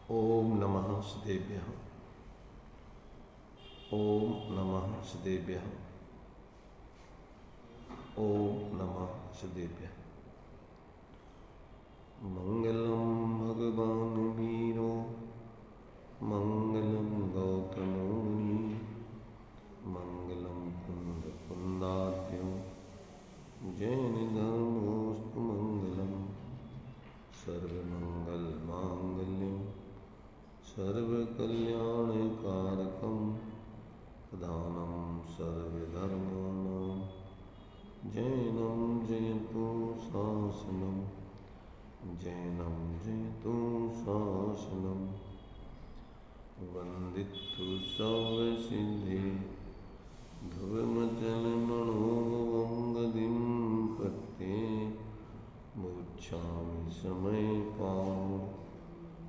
ओम नमः सदेभ्यः। ओम नमः सदेभ्यः। ओम नमः सदेभ्यः। मंगलम भगवान वीरो मंगलम गौतमो मुनि मंगलम कुंद कुंदाद्यो जैन धर्मोस्तु मंगलम सर्वमंगल मांगल्यम सर्वकल्याणकारकं प्रधानं सर्वधर्माणां जैनं जयतु शासनं जैनं जयतु शासनं वन्दितु सर्वसिद्धि ध्रुवमचलमणोऽङ्गदिं प्रत्ये मोक्षामि समयपां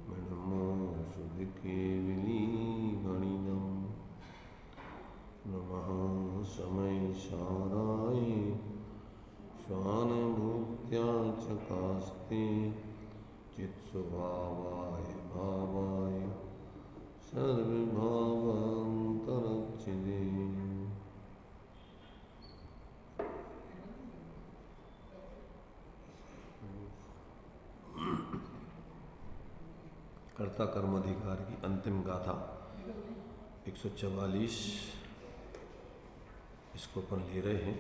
मणमो सुधकेवली गणिनं नमः समय साराय स्वानुभूत्या चकास्ते चित्स्वभावाय भावाय सर्वभावान्तरच्चिदे। कर्ता कर्म अधिकार की अंतिम गाथा 144 इसको अपन ले रहे हैं।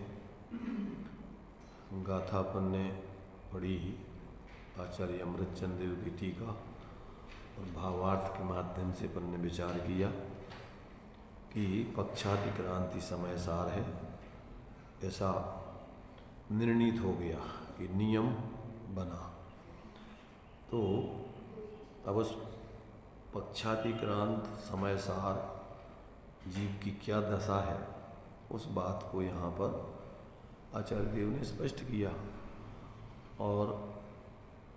गाथा अपन ने पढ़ी आचार्य अमृतचंद देव की टीका और भावार्थ के माध्यम से अपन ने विचार किया कि पक्षातिक्रांति समय सार है, ऐसा निर्णीत हो गया कि नियम बना। तो अब उस पक्षातिक्रांत समय सार जीव की क्या दशा है, उस बात को यहाँ पर आचार्य देव ने स्पष्ट किया और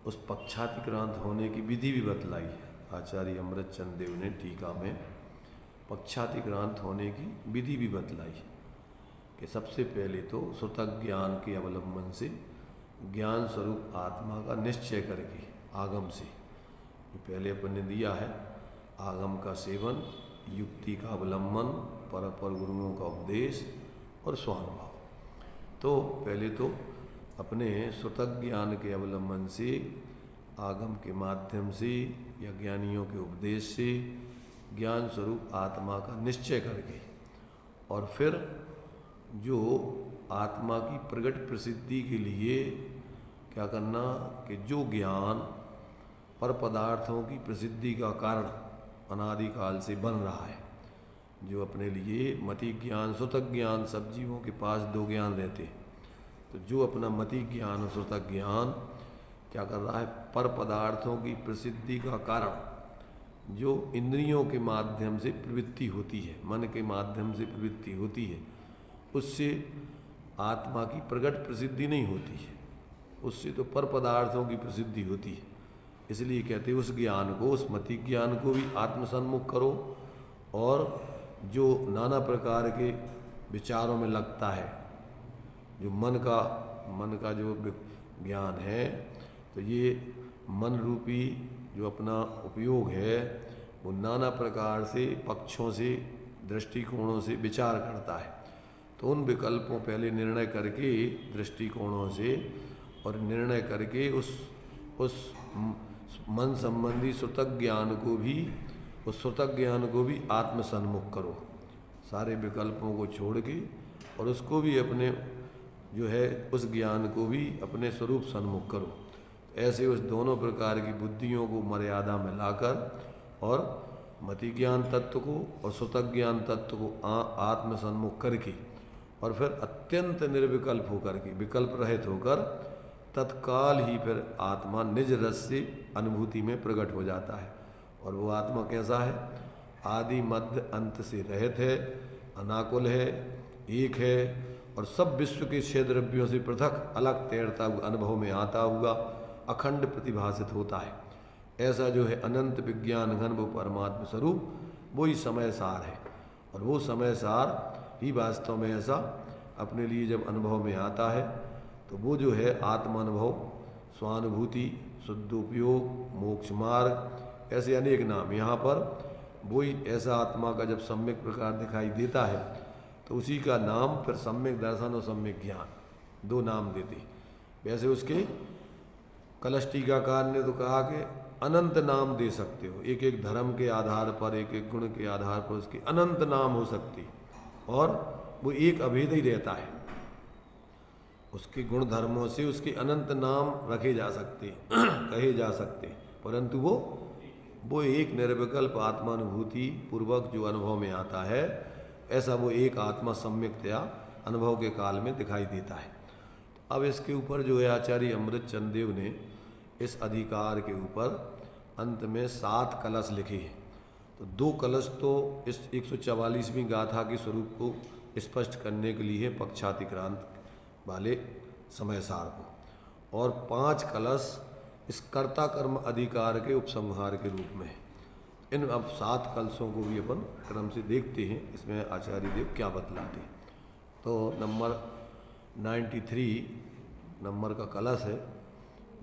उस पक्षातिक्रांत होने की विधि भी बतलाई। आचार्य अमृतचंद देव ने टीका में पक्षातिक्रांत होने की विधि भी बतलाई कि सबसे पहले तो श्रुतक ज्ञान के अवलंबन से ज्ञान स्वरूप आत्मा का निश्चय करके आगम से, पहले अपन ने दिया है आगम का सेवन, युक्ति का अवलंबन, पर गुरुओं का उपदेश और स्वानुभव। तो पहले तो अपने श्रुतक ज्ञान के अवलंबन से, आगम के माध्यम से या ज्ञानियों के उपदेश से ज्ञान स्वरूप आत्मा का निश्चय करके, और फिर जो आत्मा की प्रगट प्रसिद्धि के लिए क्या करना कि जो ज्ञान पर पदार्थों की प्रसिद्धि का कारण अनादिकाल से बन रहा है, जो अपने लिए मति ज्ञान श्रुतक ज्ञान, सब जीवों के पास दो ज्ञान रहते, तो जो अपना मति ज्ञान और श्रुतक ज्ञान क्या कर रहा है, पर पदार्थों की प्रसिद्धि का कारण जो इंद्रियों के माध्यम से प्रवृत्ति होती है, मन के माध्यम से प्रवृत्ति होती है, उससे आत्मा की प्रगट प्रसिद्धि नहीं होती है, उससे तो पर पदार्थों की प्रसिद्धि होती है। इसलिए कहते हैं उस ज्ञान को, उस मति ज्ञान को भी आत्मसन्मुख करो, और जो नाना प्रकार के विचारों में लगता है, जो मन का जो ज्ञान है, तो ये मन रूपी जो अपना उपयोग है वो नाना प्रकार से पक्षों से, दृष्टिकोणों से विचार करता है। तो उन विकल्पों पहले निर्णय करके दृष्टिकोणों से, और निर्णय करके उस मन संबंधी श्रुतक ज्ञान को भी, उस श्रुतक ज्ञान को भी आत्मसन्मुख करो, सारे विकल्पों को छोड़ के, और उसको भी अपने जो है उस ज्ञान को भी अपने स्वरूप सन्मुख करो। ऐसे उस दोनों प्रकार की बुद्धियों को मर्यादा में लाकर, और मति ज्ञान तत्व को और श्रुतक ज्ञान तत्व को आत्मसन्मुख करके, और फिर अत्यंत निर्विकल्प होकर के, विकल्प रहित होकर तत्काल ही फिर आत्मा निज रस से अनुभूति में प्रकट हो जाता है। और वो आत्मा कैसा है, आदि मध्य अंत से रहित है, अनाकुल है, एक है, और सब विश्व के छह द्रव्यों से पृथक अलग तैरता हुआ, अनुभव में आता हुआ अखंड प्रतिभासित होता है। ऐसा जो है अनंत विज्ञान घन वो परमात्मा स्वरूप, वही समय सार है। और वो समय सार ही वास्तव में ऐसा अपने लिए जब अनुभव में आता है, तो वो जो है आत्मानुभव, स्वानुभूति, शुद्ध उपयोग, मोक्ष मार्ग, ऐसे अनेक नाम। यहाँ पर वही ऐसा आत्मा का जब सम्यक प्रकार दिखाई देता है तो उसी का नाम फिर सम्यक दर्शन और सम्यक ज्ञान 2 नाम देते। वैसे उसके कलश टीकाकार ने तो कहा कि अनंत नाम दे सकते हो, एक एक धर्म के आधार पर, एक एक गुण के आधार पर उसके अनंत नाम हो सकते और वो एक अभेद ही रहता है। उसके गुण धर्मों से उसके अनंत नाम रखे जा सकते कहे जा सकते, परंतु वो एक निर्विकल्प आत्मानुभूति पूर्वक जो अनुभव में आता है, ऐसा वो एक आत्मा सम्यक्तया अनुभव के काल में दिखाई देता है। अब इसके ऊपर जो है आचार्य अमृत चंद देव ने इस अधिकार के ऊपर अंत में 7 कलश लिखे हैं। तो 2 कलश तो इस 144वीं गाथा के स्वरूप को स्पष्ट करने के लिए पक्षातिक्रांत वाले समय सार को, और 5 कलश इस कर्ता कर्म अधिकार के उपसंहार के रूप में। इन अब 7 कलशों को भी अपन क्रम से देखते हैं, इसमें आचार्य देव क्या बतलाते हैं। तो नंबर 93 नंबर का कलश है,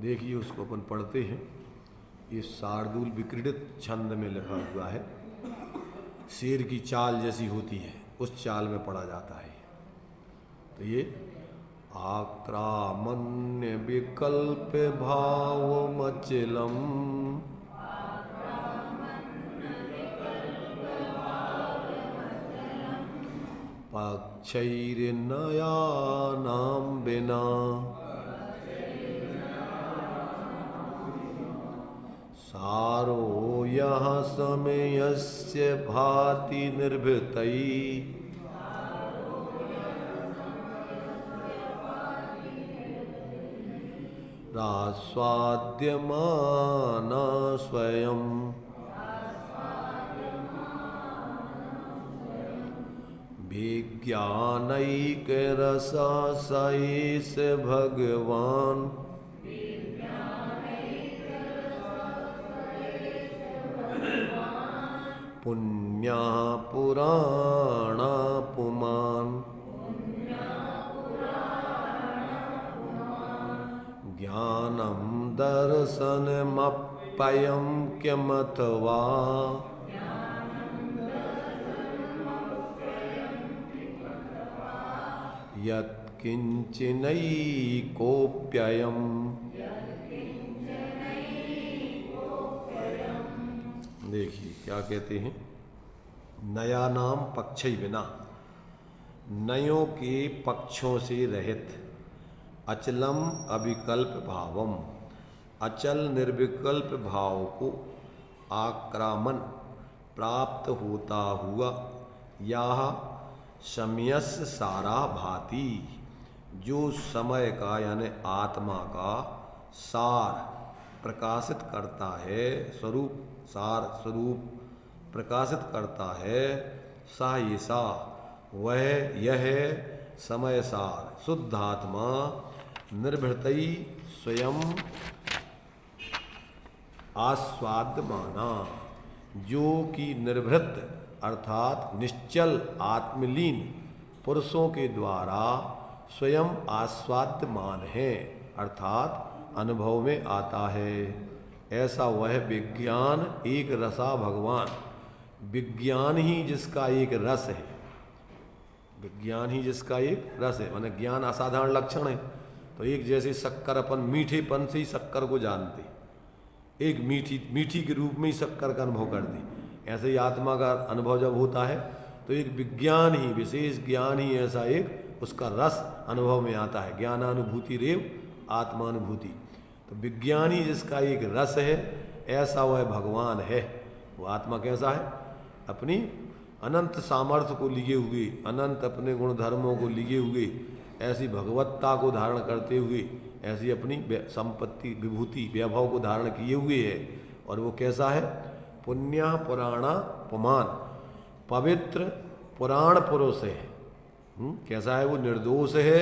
देखिए उसको अपन पढ़ते हैं। ये शार्दूल विक्रीडित छंद में लिखा हुआ है, शेर की चाल जैसी होती है उस चाल में पढ़ा जाता है। तो ये आक्रामण्य विकल्प भावमचलम पक्षैर्नयानां बिना सारो यः समयस्य भाति निर्भृतैः रास्वाद्यमाना स्वयं विज्ञानैकरसा सैष भगवान पुण्या पुराणा पुमान् ज्ञानं दर्शनमप्ययं किमथवा यत्किंचिनैकोप्ययम्। देखिए क्या कहते हैं, नया नाम पक्षै बिना, नयों के पक्षों से रहित, अचलम अविकल्प भावम, अचल निर्विकल्प भाव को आक्रामन प्राप्त होता हुआ, यह समयस्य सारा भाति, जो समय का यानी आत्मा का सार प्रकाशित करता है, स्वरूप सार स्वरूप प्रकाशित करता है, सा ये सा वह यह समय सार शुद्ध आत्मा निर्भृतई स्वयं आस्वाद्यमाना, जो कि निर्भृत अर्थात निश्चल आत्मलीन पुरुषों के द्वारा स्वयं आस्वाद्यमान है, अर्थात अनुभव में आता है। ऐसा वह विज्ञान एक रसा भगवान, विज्ञान ही जिसका एक रस है, विज्ञान ही जिसका एक रस है, माने ज्ञान असाधारण लक्षण है। तो एक जैसे शक्कर, अपन मीठेपन से ही शक्कर को जानते, एक मीठी के रूप में ही शक्कर का अनुभव करते, ऐसे ही आत्मा का अनुभव जब होता है तो एक विज्ञान ही, विशेष ज्ञान ही ऐसा एक उसका रस अनुभव में आता है। ज्ञानानुभूति रेव आत्मानुभूति, तो विज्ञान ही जिसका एक रस है, ऐसा वह भगवान है। वो आत्मा कैसा है, अपनी अनंत सामर्थ्य को लिए हुए, अनंत अपने गुण धर्मों को लिए हुए, ऐसी भगवत्ता को धारण करते हुए, ऐसी अपनी संपत्ति विभूति वैभव को धारण किए हुए है। और वो कैसा है, पुण्य पुराणा पुमान, पवित्र पुराण पुरुष है। कैसा है वो, निर्दोष है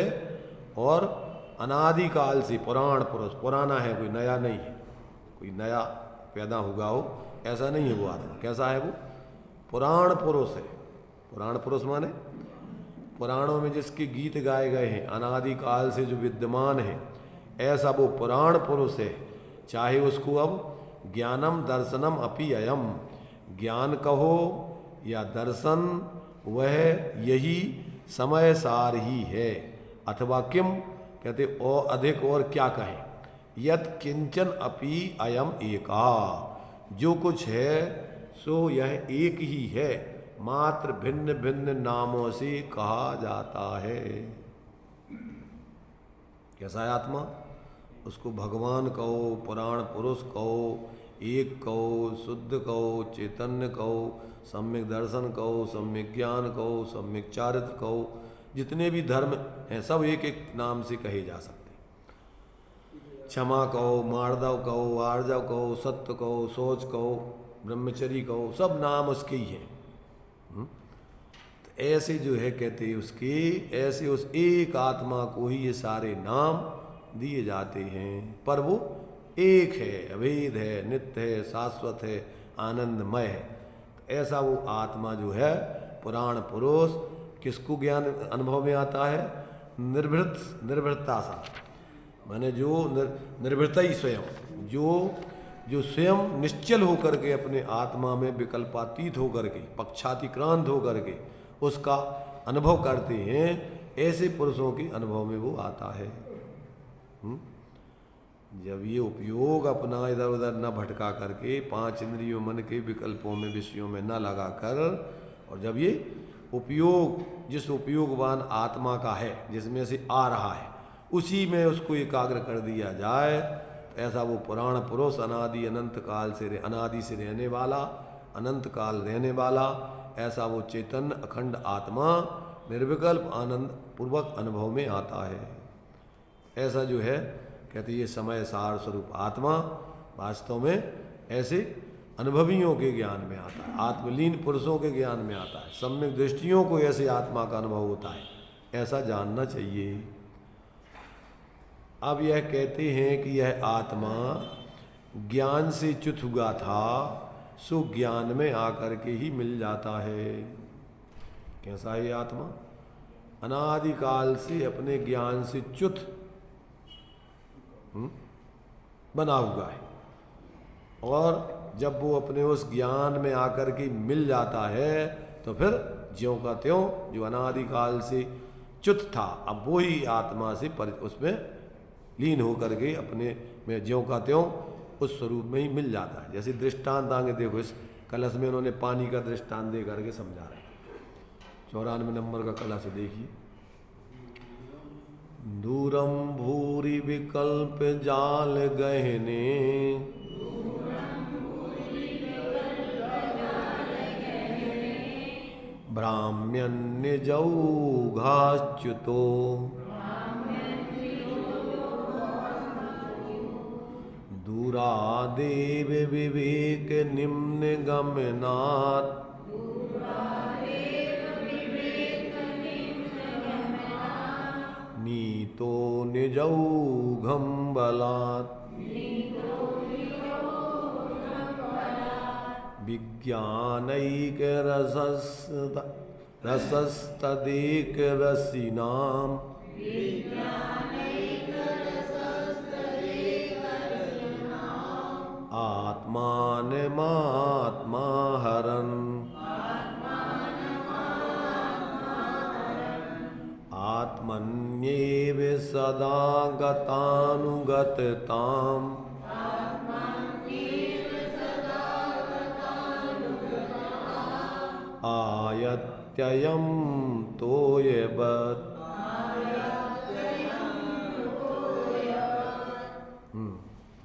और अनादिकाल से पुराण पुरुष, पुराना है, कोई नया नहीं है, कोई नया पैदा हुआ हो ऐसा नहीं है वो आत्मा। कैसा है वो, पुराण पुरुष है। पुराण पुरुष माने पुराणों में जिसके गीत गाए गए हैं, अनादिकाल से जो विद्यमान है, ऐसा वो पुराण पुरुष है। चाहे उसको अब ज्ञानम दर्शनम अपि अयम, ज्ञान कहो या दर्शन वह यही समय सार ही है। अथवा किम, कहते और अधिक और क्या कहें, यत किंचन अपि अयम एका, जो कुछ है सो यह एक ही है, मात्र भिन्न भिन्न नामों से कहा जाता है। कैसा है आत्मा? उसको भगवान कहो, पुराण पुरुष कहो, एक कहो, शुद्ध कहो, चैतन्य कहो, सम्यक दर्शन कहो, सम्यक ज्ञान कहो, सम्यक चारित्र कहो, जितने भी धर्म हैं सब एक एक नाम से कहे जा सकते। क्षमा कहो, मार्दव कहो, आर्जव कहो, सत्य कहो, शौच कहो, ब्रह्मचर्य कहो, सब नाम उसके ही हैं। तो ऐसे जो है कहते उसके, ऐसे उस एक आत्मा को ही ये सारे नाम दिए जाते हैं, पर वो एक है, अभेद है, नित्य है, शाश्वत है, आनंदमय है। तो ऐसा वो आत्मा जो है पुराण पुरुष किसको ज्ञान अनुभव में आता है? निर्भृतता सा, माने जो निर्भृत ही स्वयं, जो स्वयं निश्चल होकर के अपने आत्मा में विकल्पातीत होकर के, पक्षातिक्रांत होकर के उसका अनुभव करते हैं, ऐसे पुरुषों के अनुभव में वो आता है। जब ये उपयोग अपना इधर उधर न भटका करके, पांच इंद्रियों मन के विकल्पों में विषयों में न लगा कर, और जब ये उपयोग जिस उपयोगवान आत्मा का है, जिसमें से आ रहा है, उसी में उसको एकाग्र कर दिया जाए, तो ऐसा वो पुराण पुरुष अनादि अनंत काल से, अनादि से रहने वाला, अनंत काल रहने वाला, ऐसा वो चैतन्य अखंड आत्मा निर्विकल्प आनंद पूर्वक अनुभव में आता है। ऐसा जो है कहते ये समय सार स्वरूप आत्मा वास्तव में ऐसे अनुभवियों के ज्ञान में आता है, आत्मलीन पुरुषों के ज्ञान में आता है, सम्यक दृष्टियों को ऐसे आत्मा का अनुभव होता है, ऐसा जानना चाहिए। अब यह कहते हैं कि यह आत्मा ज्ञान से च्युत हुआ था, सो ज्ञान में आकर के ही मिल जाता है। कैसा है ये आत्मा? अनादिकाल से अपने ज्ञान से च्युत बना हुआ है, और जब वो अपने उस ज्ञान में आकर के मिल जाता है, तो फिर ज्यों का त्यों जो अनादिकाल से च्युत था, अब वो ही आत्मा से उसमें लीन होकर के अपने में ज्यों का त्यों उस स्वरूप में ही मिल जाता है। जैसे दृष्टांत आगे देखो, इस कलश में उन्होंने पानी का दृष्टांत दे करके समझा रहे हैं। 94 नंबर का कलश देखिए। दूरम भूरि विकल्प जाल गहने, ब्राह्मण्य जौघाच्युतो, दूरादेव विवेक निम्न गमनात्, नीतो निजौघं बलात्, विज्ञानैक रसस्तदेक रसिनाम्, आत्मानमात्मा हरन्, आत्मन्येव सदा गतानुगतताम्, आयत्ययं तोयवत्।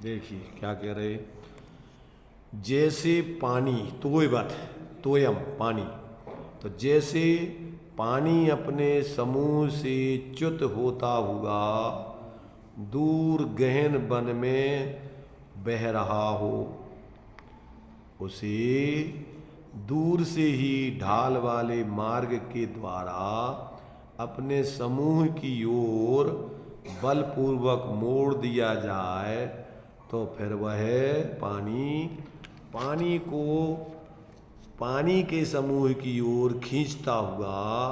देखिए क्या कह रहे, जैसे पानी तोयवत, तोयम पानी, तो जैसे पानी अपने समूह से च्युत होता हुआ दूर गहन वन में बह रहा हो, उसे दूर से ही ढाल वाले मार्ग के द्वारा अपने समूह की ओर बलपूर्वक मोड़ दिया जाए, तो फिर वह पानी के समूह की ओर खींचता हुआ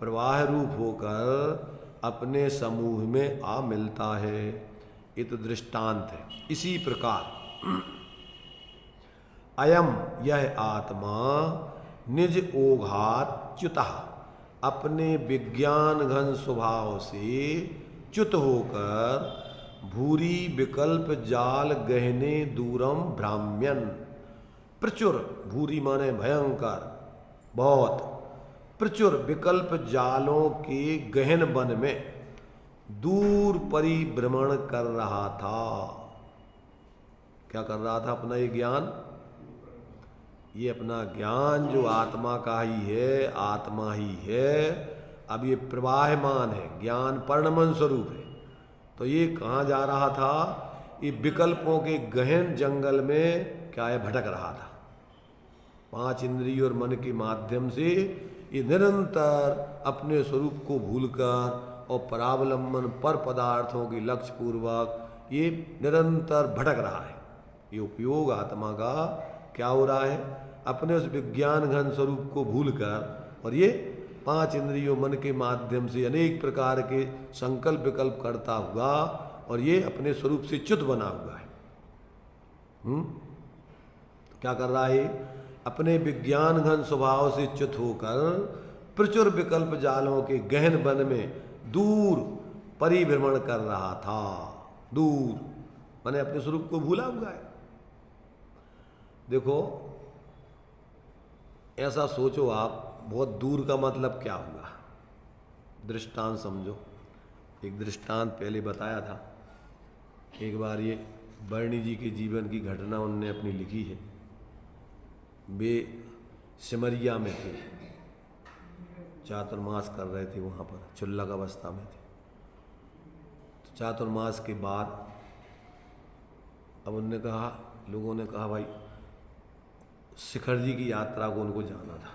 प्रवाह रूप होकर अपने समूह में आ मिलता है। ये तो दृष्टांत है। इसी प्रकार अयम यह आत्मा निज ओघात च्युतः अपने विज्ञान घन स्वभाव से च्युत होकर भूरी विकल्प जाल गहने दूरम भ्राम्यन। प्रचुर, भूरी माने भयंकर, बहुत, प्रचुर विकल्प जालों के गहन वन में दूर परिभ्रमण कर रहा था। क्या कर रहा था? अपना ये ज्ञान, ये अपना ज्ञान जो आत्मा का ही है, आत्मा ही है, अब ये प्रवाहमान है, ज्ञान पर्णमन स्वरूप है। तो ये कहाँ जा रहा था? ये विकल्पों के गहन जंगल में क्या है, भटक रहा था। 5 इंद्रिय और मन के माध्यम से ये निरंतर अपने स्वरूप को भूलकर और परावलंबन पर पदार्थों के लक्ष्य पूर्वक ये निरंतर भटक रहा है। ये उपयोग आत्मा का क्या हो रहा है? अपने उस विज्ञान घन स्वरूप को भूलकर और ये 5 इंद्रियों मन के माध्यम से अनेक प्रकार के संकल्प विकल्प करता हुआ और ये अपने स्वरूप से च्युत बना हुआ है। तो क्या कर रहा है? अपने विज्ञान घन स्वभाव से च्युत होकर प्रचुर विकल्प जालों के गहन वन में दूर परिभ्रमण कर रहा था। दूर माने अपने स्वरूप को भूला हुआ है। देखो, ऐसा सोचो आप, बहुत दूर का मतलब क्या हुआ? दृष्टांत समझो। एक दृष्टांत पहले बताया था। एक बार ये बर्णी जी के जीवन की घटना उनने अपनी लिखी है। वे सिमरिया में थे, चातुर्मास कर रहे थे, वहाँ पर चुल्लक अवस्था में थे। तो चातुर्मास के बाद अब उनने कहा, लोगों ने कहा भाई शिखर जी की यात्रा को उनको जाना था,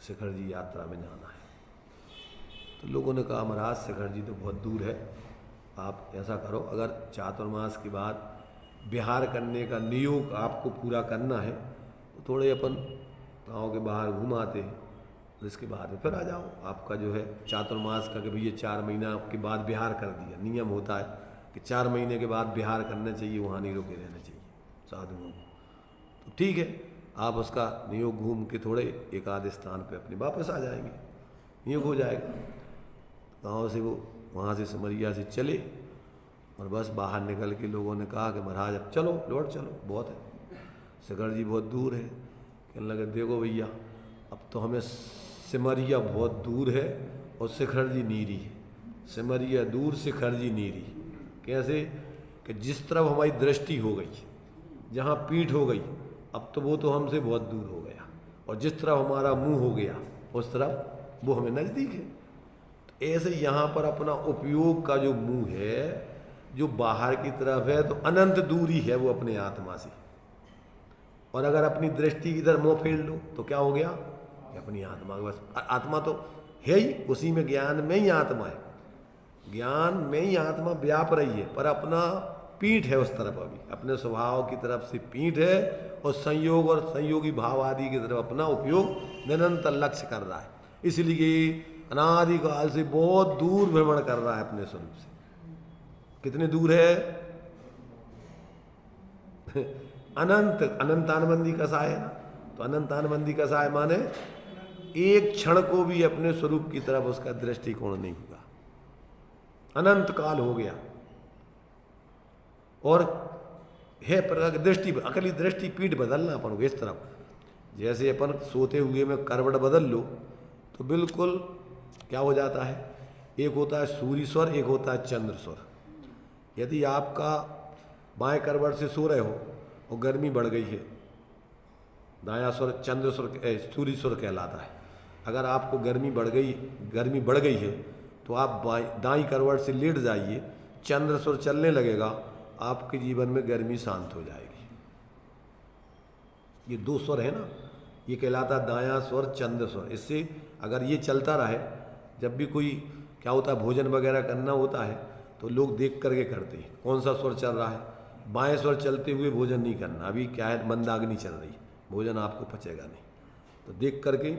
शिखर जी यात्रा में जाना है। तो लोगों ने कहा महाराज शिखर जी तो बहुत दूर है, आप ऐसा करो, अगर चातुर्मास के बाद विहार करने का नियोग आपको पूरा करना है तो थोड़े अपन गाँव के बाहर घूम आते हैं, तो इसके बाद में फिर आ जाओ। आपका जो है चातुर्मास का कि भैया 4 महीना के बाद विहार कर दिया, नियम होता है कि 4 महीने के बाद विहार करना चाहिए, वहाँ नहीं रुके रहना चाहिए साधुओं को। तो ठीक है, आप उसका नियोग घूम के थोड़े एक आध स्थान पे अपने वापस आ जाएंगे, नियोग हो जाएगा। गाँव से वो वहाँ से सिमरिया से चले और बस बाहर निकल के लोगों ने कहा कि महाराज अब चलो, लौट चलो, बहुत है, शिखर जी बहुत दूर है। कहने लगे देखो भैया, अब तो हमें सिमरिया बहुत दूर है और शिखर जी नीरी है। सिमरिया दूर, शिखर जी नीरी। कैसे? कि जिस तरफ हमारी दृष्टि हो गई, जहाँ पीठ हो गई, अब तो वो तो हमसे बहुत दूर हो गया, और जिस तरफ हमारा मुंह हो गया उस तरफ वो हमें नज़दीक है। तो ऐसे यहाँ पर अपना उपयोग का जो मुंह है, जो बाहर की तरफ है, तो अनंत दूरी है वो अपने आत्मा से। और अगर अपनी दृष्टि इधर मुँह फेर लो तो क्या हो गया? अपनी आत्मा, बस आत्मा तो है ही, उसी में ज्ञान में ही आत्मा है, ज्ञान में ही आत्मा व्याप रही है, पर अपना पीठ है उस तरफ, अभी अपने स्वभाव की तरफ से पीठ है, और संयोग और संयोगी भाव आदि की तरफ अपना उपयोग निरंतर लक्ष्य कर रहा है। इसलिए अनादिकाल से बहुत दूर भ्रमण कर रहा है अपने स्वरूप से। कितने दूर है? अनंत, अनंतानबंदी कसाय है ना। तो अनंतानबंदी कसाय माने एक क्षण को भी अपने स्वरूप की तरफ उसका दृष्टिकोण नहीं हुआ, अनंत काल हो गया। और है पर दृष्टि, अकेली दृष्टि पीठ बदलना अपन को इस तरफ, जैसे अपन सोते हुए में करवट बदल लो तो बिल्कुल क्या हो जाता है? एक होता है सूर्य स्वर, एक होता है चंद्र स्वर। यदि आपका बाएं करवट से सो रहे हो और गर्मी बढ़ गई है, दायां स्वर चंद्र स्वर, सूर्य स्वर कहलाता है। अगर आपको गर्मी बढ़ गई है तो आप दाईं करवट से लेट जाइए, चंद्र स्वर चलने लगेगा, आपके जीवन में गर्मी शांत हो जाएगी। ये 2 स्वर है ना, ये कहलाता दायां स्वर चंद्र स्वर। इससे अगर ये चलता रहे, जब भी कोई क्या होता है भोजन वगैरह करना होता है तो लोग देख करके करते हैं कौन सा स्वर चल रहा है। बाएं स्वर चलते हुए भोजन नहीं करना, अभी क्या है मंदाग्नि चल रही, भोजन आपको पचेगा नहीं, तो देख करके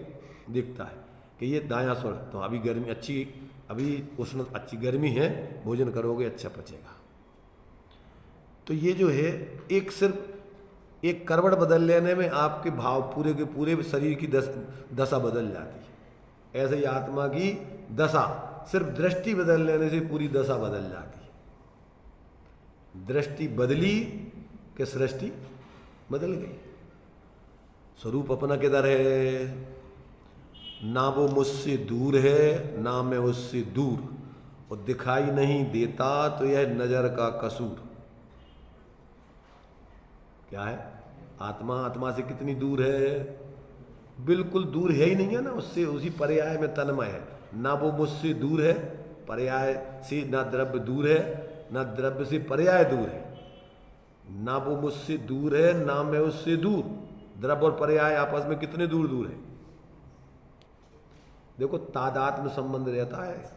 दिखता है कि ये दायां स्वर, तो अभी गर्मी अच्छी, अभी उष्ण अच्छी गर्मी है, भोजन करोगे अच्छा पचेगा। तो ये जो है एक सिर्फ एक करवट बदल लेने में आपके भाव पूरे के पूरे शरीर की दशा बदल जाती है। ऐसे ही आत्मा की दशा सिर्फ दृष्टि बदल लेने से पूरी दशा बदल जाती है। दृष्टि बदली कि सृष्टि बदल गई। स्वरूप अपना किधर है? ना वो मुझसे दूर है ना मैं उससे दूर, और दिखाई नहीं देता तो यह नजर का कसूर। क्या है? आत्मा आत्मा से कितनी दूर है? बिल्कुल दूर है ही नहीं है ना, उससे उसी पर्याय में तन्मय है। ना वो मुझसे दूर है, पर्याय से ना द्रव्य दूर है, ना द्रव्य से पर्याय दूर है। ना वो मुझसे दूर है ना मैं उससे दूर। द्रव्य और पर्याय आपस में कितने दूर दूर है? देखो तादात्म्य संबंध रहता है।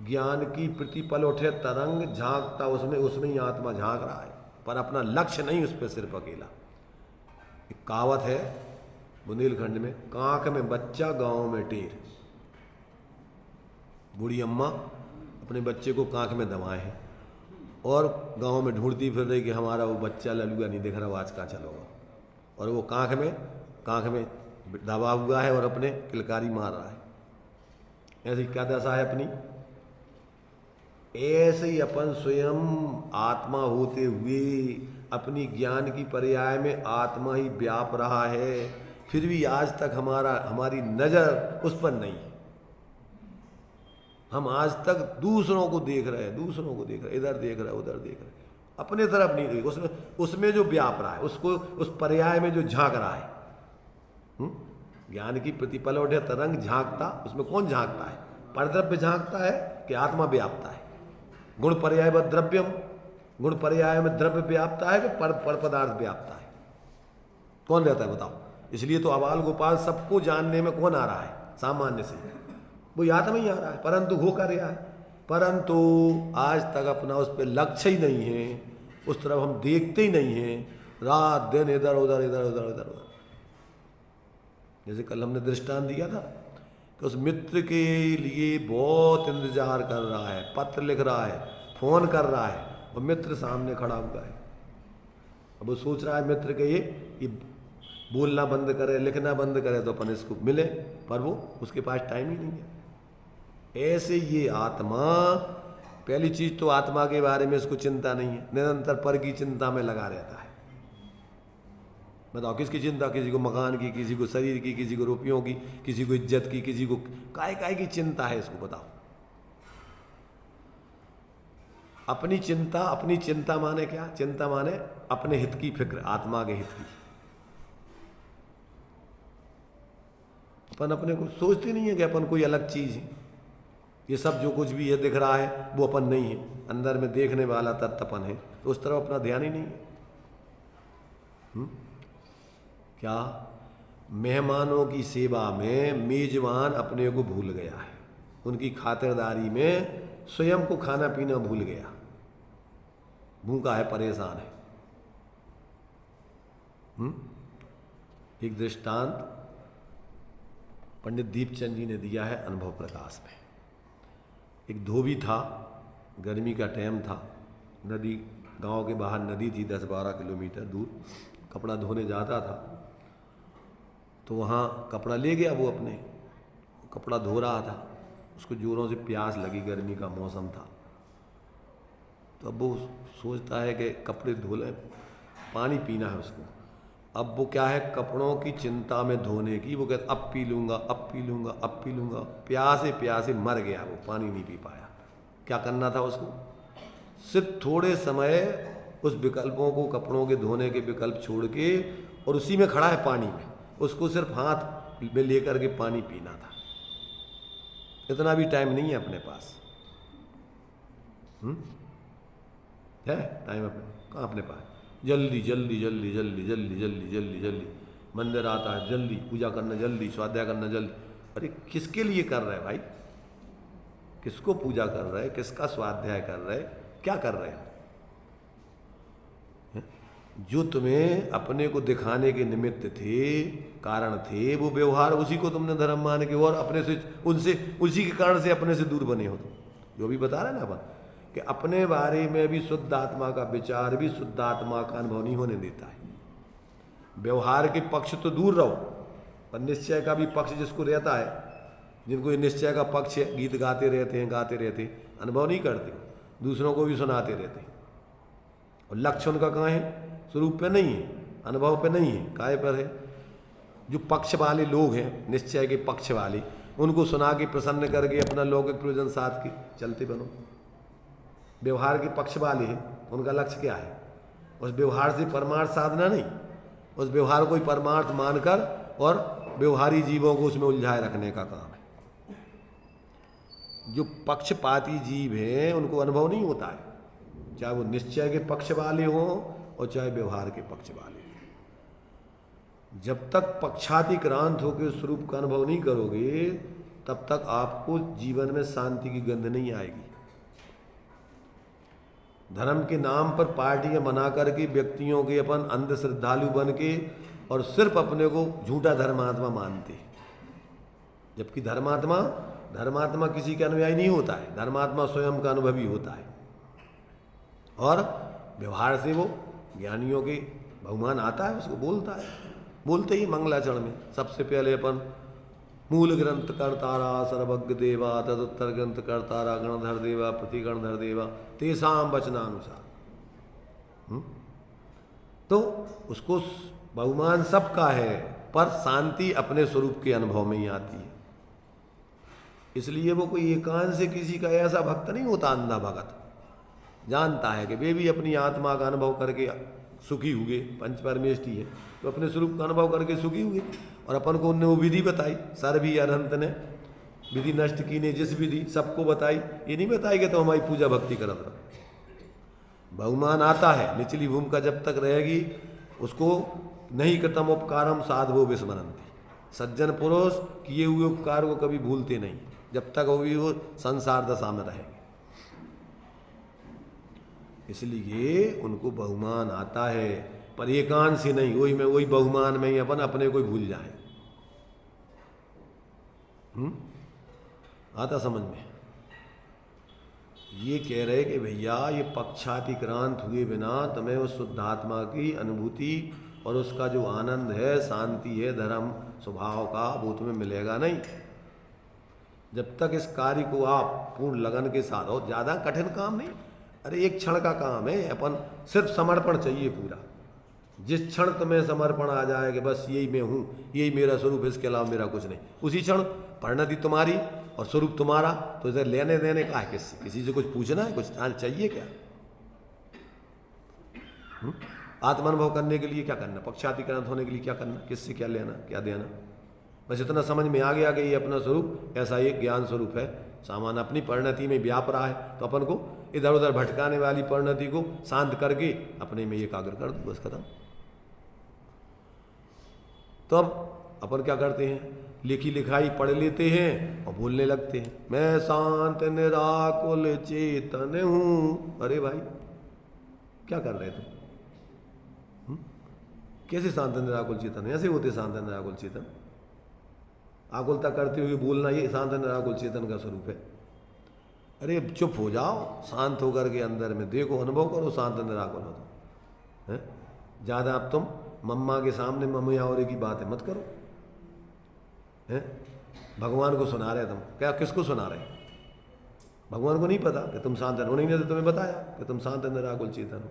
ज्ञान की प्रतिपल उठे तरंग, झांकता उसमें उसमें ही आत्मा झांक रहा है, पर अपना लक्ष्य नहीं उस पर सिर्फ अकेला। एक कहावत है बुंदेलखंड में, कांख में बच्चा गांव में टेर। बूढ़ी अम्मा अपने बच्चे को कांख में दबाए हैं और गांव में ढूंढती फिर रही कि हमारा वो बच्चा ललुआ नहीं दिख रहा, आज कहाँ चलोगा, और वो कांख में दबा हुआ है और अपने किलकारी मार रहा है। ऐसी क्या दशा है अपनी? ऐसे ही अपन स्वयं आत्मा होते हुए अपनी ज्ञान की पर्याय में आत्मा ही व्याप रहा है, फिर भी आज तक हमारी नजर उस पर नहीं। हम आज तक दूसरों को देख रहे हैं, इधर देख रहे हैं, उधर देख रहे हैं, अपने तरफ नहीं देख। उसमें जो व्याप रहा है, उसको उस पर्याय में जो झांक रहा है। ज्ञान की प्रतिपल उठे तरंग, झांकता उसमें कौन झांकता है? परद्रव्य झांकता है कि आत्मा व्यापता है? गुण पर्याय व द्रव्यम, गुण पर्याय में द्रव्य व्यापता है कि पर पदार्थ व्यापता है? कौन रहता है बताओ? इसलिए तो अबाल गोपाल सबको जानने में कौन आ रहा है? सामान्य से वो आत्मा ही आ रहा है, परंतु हो कर रहा है। परंतु आज तक अपना उस पर लक्ष्य ही नहीं है, उस तरफ हम देखते ही नहीं हैं। रात दिन इधर उधर इधर उधर इधर उधर। जैसे कल हमने दृष्टांत दिया था कि उस मित्र के लिए बहुत इंतजार कर रहा है, पत्र लिख रहा है, फोन कर रहा है, और मित्र सामने खड़ा हुआ है। अब वो सोच रहा है मित्र के ये बोलना बंद करे, लिखना बंद करे तो अपन इसको मिले, पर वो उसके पास टाइम ही नहीं है। ऐसे ये आत्मा, पहली चीज तो आत्मा के बारे में इसको चिंता नहीं है, निरंतर पर की चिंता में लगा रहता है। बताओ किसकी चिंता? किसी को मकान की, किसी को शरीर की, किसी को रुपयों की, किसी को इज्जत की, किसी को काय की चिंता है इसको? बताओ। अपनी चिंता माने क्या? चिंता माने अपने हित की फिक्र, आत्मा के हित की। अपन अपने को सोचते नहीं है कि अपन कोई अलग चीज है। ये सब जो कुछ भी है दिख रहा है वो अपन नहीं है, अंदर में देखने वाला तत्व अपन है, तो उस तरफ अपना ध्यान ही नहीं है। क्या? मेहमानों की सेवा में मेजबान अपने को भूल गया है, उनकी खातिरदारी में स्वयं को खाना पीना भूल गया, भूखा है, परेशान है। एक दृष्टांत पंडित दीपचंद जी ने दिया है अनुभव प्रकाश में। एक धोबी था, गर्मी का टाइम था, नदी, गांव के बाहर नदी थी 10-12 किलोमीटर दूर, कपड़ा धोने जाता था तो वहाँ कपड़ा ले गया, वो अपने कपड़ा धो रहा था, उसको जोरों से प्यास लगी, गर्मी का मौसम था, तो अब वो सोचता है कि कपड़े धो लें, पानी पीना है उसको। अब वो क्या है, कपड़ों की चिंता में धोने की, वो कहता अब पी लूँगा, अब पी लूँगा, अब पी लूँगा, प्यासे प्यासे मर गया, वो पानी नहीं पी पाया। क्या करना था उसको? सिर्फ थोड़े समय उस विकल्पों को, कपड़ों के धोने के विकल्प छोड़ के, और उसी में खड़ा है पानी में, उसको सिर्फ हाथ में लेकर के पानी पीना था। इतना भी टाइम नहीं है अपने पास। है टाइम अपने कहाँ? अपने पास जल्दी जल्दी जल्दी जल्दी जल्दी जल्दी जल्दी जल्दी मंदिर आता है, जल्दी पूजा करना, जल्दी स्वाध्याय करना, जल्दी। अरे किसके लिए कर रहे हैं भाई? किसको पूजा कर रहे हैं? किसका स्वाध्याय कर रहे हैं? क्या कर रहे हैं? जो तुम्हें अपने को दिखाने के निमित्त थे, कारण थे, वो व्यवहार उसी को तुमने धर्म मान के और अपने से उनसे उसी के कारण से अपने से दूर बने हो। तुम जो भी बता रहे ना अपन, कि अपने बारे में भी शुद्ध आत्मा का विचार भी शुद्ध आत्मा का अनुभव नहीं होने देता है। व्यवहार के पक्ष तो दूर रहो, पर निश्चय का भी पक्ष जिसको रहता है, जिनको ये निश्चय का पक्ष है, गीत गाते रहते हैं, अनुभव नहीं करते, दूसरों को भी सुनाते रहते हैं। और लक्ष्य उनका कहाँ है? स्वरूप पे नहीं है, अनुभव पे नहीं है, काय पर है? जो पक्ष वाले लोग हैं, निश्चय के पक्ष वाले, उनको सुना के प्रसन्न करके अपना लौकिक प्रयोजन साथ के चलते बनो। व्यवहार के पक्ष वाले हैं, उनका लक्ष्य क्या है? उस व्यवहार से परमार्थ साधना नहीं, उस व्यवहार को ही परमार्थ मानकर और व्यवहारी जीवों को उसमें उलझाए रखने का काम है। जो पक्षपाती जीव हैं उनको अनुभव नहीं होता है, चाहे वो निश्चय के पक्ष वाले हों और चाहे व्यवहार के पक्ष वाले हों। जब तक पक्षातिक्रांत होकर स्वरूप का अनुभव नहीं करोगे, तब तक आपको जीवन में शांति की गंध नहीं आएगी। धर्म के नाम पर पार्टियां बना करके व्यक्तियों के अपन अंध श्रद्धालु बन के और सिर्फ अपने को झूठा धर्मात्मा मानते, जबकि धर्मात्मा किसी का अनुयायी नहीं होता है, धर्मात्मा स्वयं का अनुभवी होता है। और व्यवहार से वो ज्ञानियों के बहुमान आता है, उसको बोलता है। बोलते ही मंगलाचरण में सबसे पहले अपन मूल ग्रंथ कर्तारा सर्वज्ञ देवा तदुत्तर ग्रंथ कर्तारा गणधर देवा प्रतिगणधर देवा तेसाम वचनानुसार। तो उसको बहुमान सबका है, पर शांति अपने स्वरूप के अनुभव में ही आती है। इसलिए वो कोई एकांत से किसी का ऐसा भक्त नहीं होता, अंधा भगत जानता है कि वे भी अपनी आत्मा का अनुभव करके सुखी हुए, पंच परमेष्टि है तो अपने स्वरूप का अनुभव करके सुखी हुए। और अपन को उनने वो विधि बताई, सर्वी अनंत ने विधि नष्ट की ने जिस विधि सबको बताई, ये नहीं बताई कि तो हमारी पूजा भक्ति करत रहो। बहुमान आता है, निचली भूमिका जब तक रहेगी उसको नहीं कृतम उपकारम साधवो विस्मरन्ति। सज्जन पुरुष किए हुए उपकार को कभी भूलते नहीं, जब तक वो संसार दशा में रहेंगे। इसलिए उनको बहुमान आता है, पर एकांत से नहीं, वही बहुमान में ही अपन अपने को भूल जाए। आता समझ में? ये कह रहे कि भैया ये पक्षातिक्रांत हुए बिना तुम्हें उस शुद्धात्मा की अनुभूति और उसका जो आनंद है, शांति है, धर्म स्वभाव का, वो तुम्हें मिलेगा नहीं जब तक इस कार्य को आप पूर्ण लगन के साथ। और ज़्यादा कठिन काम नहीं, अरे एक क्षण का काम है, अपन सिर्फ समर्पण चाहिए पूरा। जिस क्षण तुम्हें समर्पण आ जाए कि बस यही मैं हूँ, यही मेरा स्वरूप, इसके अलावा मेरा कुछ नहीं, उसी क्षण परिणति तुम्हारी और स्वरूप तुम्हारा। तो इधर लेने देने का है किससे? किसी से कुछ पूछना है? कुछ चाहिए क्या? आत्मानुभव करने के लिए क्या करना? पक्षातिक्रांत होने के लिए क्या करना? किससे क्या लेना, क्या देना? बस इतना समझ में आ गया कि ये अपना स्वरूप ऐसा एक ज्ञान स्वरूप है, सामान अपनी परिणति में व्याप रहा है, तो अपन को इधर उधर भटकाने वाली परिणति को शांत करके अपने में एकाग्र कर दो, बस खत्म। तो अब अपन क्या करते हैं? लिखी लिखाई पढ़ लेते हैं और बोलने लगते हैं, मैं शांत निराकुल चेतन हूं। अरे भाई क्या कर रहे तुम? कैसे शांत निराकुल चेतन? ऐसे होते शांत निराकुल चेतन? आकुलता करते हुए बोलना ये शांत निराकुल चेतन का स्वरूप है? अरे चुप हो जाओ, शांत होकर के अंदर में देखो, अनुभव करो, शांत निराकुल हो तो। ज़्यादा अब तुम मम्मा के सामने मम्मिया और की बातें मत करो। हैं? भगवान को सुना रहे तुम, क्या किसको सुना रहे? भगवान को नहीं पता कि तुम शांत, उन्हीं ने तो तुम्हें बताया कि तुम शांत निराकुल चेतन हो।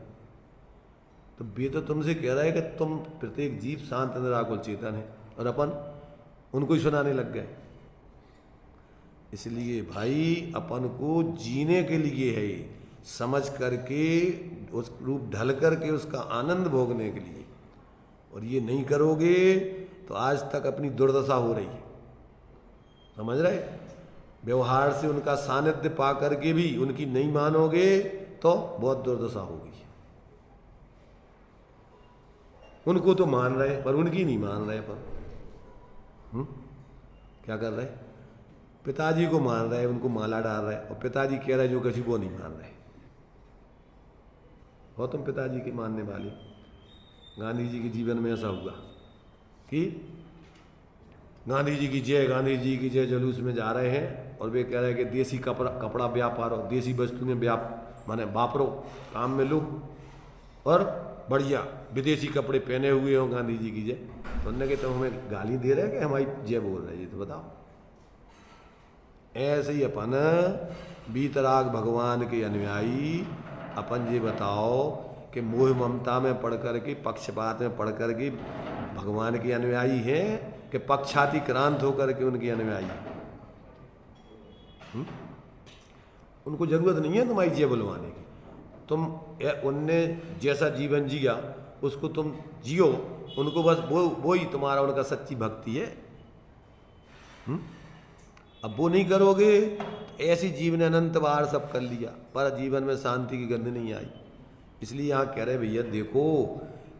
तो वे तो तुमसे कह रहा है कि तुम प्रत्येक जीव शांत निराकुल चेतन है, और अपन उनको ही सुनाने लग गए। इसलिए भाई अपन को जीने के लिए है, समझ करके उस रूप ढल करके उसका आनंद भोगने के लिए। और ये नहीं करोगे तो आज तक अपनी दुर्दशा हो रही है, समझ रहे? व्यवहार से उनका सानिध्य पा करके भी उनकी नहीं मानोगे तो बहुत दुर्दशा होगी। उनको तो मान रहे पर उनकी नहीं मान रहे अपन। क्या कर रहे? पिताजी को मान रहे, उनको माला डाल रहे, और पिताजी कह रहे जो किसी को नहीं मान रहे। हो तुम पिताजी के मानने वाले? गांधी जी के जीवन में ऐसा हुआ कि गांधी जी की जय जुलूस में जा रहे हैं और वे कह रहे हैं कि देसी कपड़ा व्यापार और देसी वस्तुएं माने वापरो, काम में लो, और बढ़िया विदेशी कपड़े पहने हुए हो गांधी जी की जय। तो उन्होंने कहा तुम हमें गाली दे रहे हैं कि हमारी जय बोल रहे हैं? तो बताओ। ऐसे ही अपन बीतराग भगवान के अनुयायी अपन ये बताओ कि मोह ममता में पढ़ करके, पक्षपात में पढ़ करके भगवान के अनुयायी हैं कि पक्षातिक्रांत होकर के उनके अनुयायी? उनको जरूरत नहीं है तुम्हारी जय बुलवाने की। तुम उनने जैसा जीवन जिया उसको तुम जियो, उनको बस वो ही तुम्हारा उनका सच्ची भक्ति है। अब वो नहीं करोगे तो ऐसी जीवन अनंत बार सब कर लिया, पर जीवन में शांति की गंध नहीं आई। इसलिए यहाँ कह रहे भैया देखो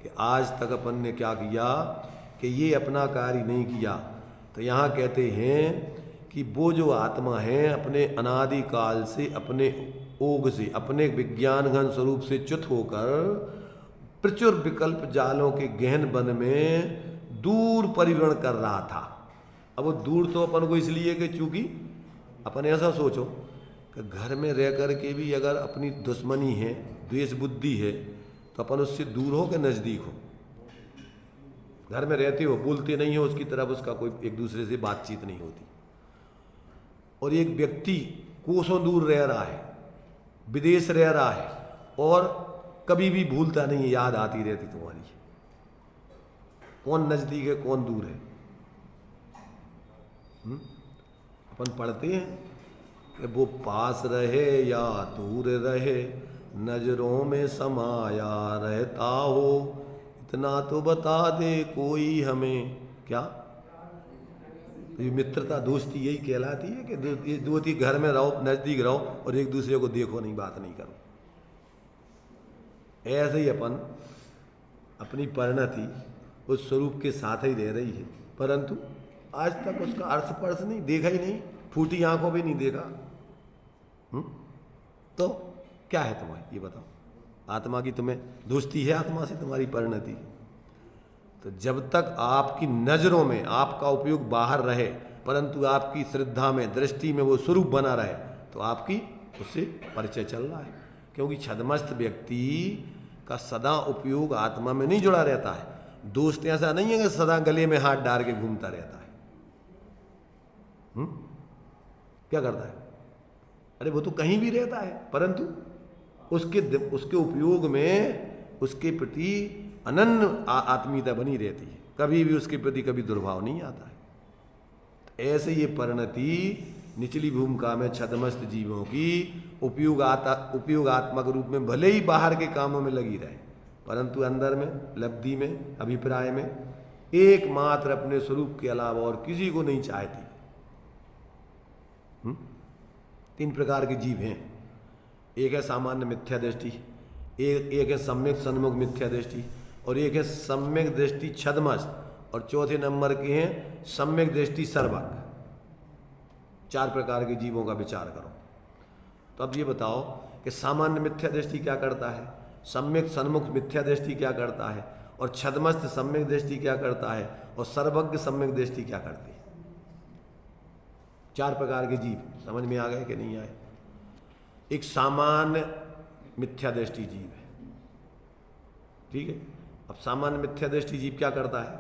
कि आज तक अपन ने क्या किया कि ये अपना कार्य नहीं किया। तो यहाँ कहते हैं कि वो जो आत्मा है अपने अनादि काल से, अपने ओग से, अपने विज्ञान घन स्वरूप से च्युत होकर प्रचुर विकल्प जालों के गहन वन में दूर परिभ्रमण कर रहा था। अब वो दूर तो अपन को इसलिए कि चूंकि अपन ऐसा सोचो कि घर में रह कर के भी अगर अपनी दुश्मनी है, द्वेष बुद्धि है, तो अपन उससे दूर हो कि नज़दीक हो? घर में रहते हो, बोलते नहीं हो उसकी तरफ, उसका कोई एक दूसरे से बातचीत नहीं होती। और एक व्यक्ति कोसों दूर रह रहा है, विदेश रह रहा है, और कभी भी भूलता नहीं है, याद आती रहती तुम्हारी। कौन नज़दीक है कौन दूर है? अपन पढ़ते हैं कि वो पास रहे या दूर रहे, नजरों में समाया रहता हो, इतना तो बता दे कोई हमें। क्या ये मित्रता दोस्ती यही कहलाती है कि दोस्ती घर में रहो, नजदीक रहो और एक दूसरे को देखो नहीं, बात नहीं करो। ऐसे ही अपन अपनी परिणति उस स्वरूप के साथ ही रह रही है, परंतु आज तक उसका अर्थ पर्श नहीं देखा ही नहीं, फूटी आंखों भी नहीं देखा। तो क्या है तुम्हें ये बताओ? आत्मा की तुम्हें दोस्ती है आत्मा से तुम्हारी परिणति? तो जब तक आपकी नजरों में आपका उपयोग बाहर रहे, परंतु आपकी श्रद्धा में, दृष्टि में वो स्वरूप बना रहे, तो आपकी उससे परिचय चल रहा है। क्योंकि छद्मस्त व्यक्ति का सदा उपयोग आत्मा में नहीं जुड़ा रहता है। दोस्त ऐसा नहीं है कि सदा गले में हाथ डाल के घूमता रहता है। क्या करता है? अरे वो तो कहीं भी रहता है, परंतु उसके उपयोग में उसके प्रति अनन्य आत्मीयता बनी रहती है, कभी भी उसके प्रति कभी दुर्भाव नहीं आता है। तो ऐसे ये परिणति निचली भूमिका में छद्मस्त जीवों की उपयोगात्मक रूप में भले ही बाहर के कामों में लगी रहे, परंतु अंदर में, लब्धि में, अभिप्राय में एकमात्र अपने स्वरूप के अलावा और किसी को नहीं चाहती। 3 प्रकार के जीव हैं। एक है सामान्य मिथ्या दृष्टि, एक है सम्यक सन्मुख मिथ्या दृष्टि, और एक है सम्यक दृष्टि छद्मस्त, और चौथे नंबर के हैं सम्यक दृष्टि सर्वज्ञ। 4 प्रकार के जीवों का विचार करो। तो अब ये बताओ कि सामान्य मिथ्या दृष्टि क्या करता है, सम्यक सन्मुख मिथ्या दृष्टि क्या करता है, और छद्मस्त सम्यक दृष्टि क्या करता है, और सर्वज्ञ सम्यक दृष्टि क्या करती है? 4 प्रकार के जीव समझ में आ गए कि नहीं आए? एक सामान्य मिथ्या दृष्टि जीव है, ठीक है। अब सामान्य मिथ्या दृष्टि जीव क्या करता है?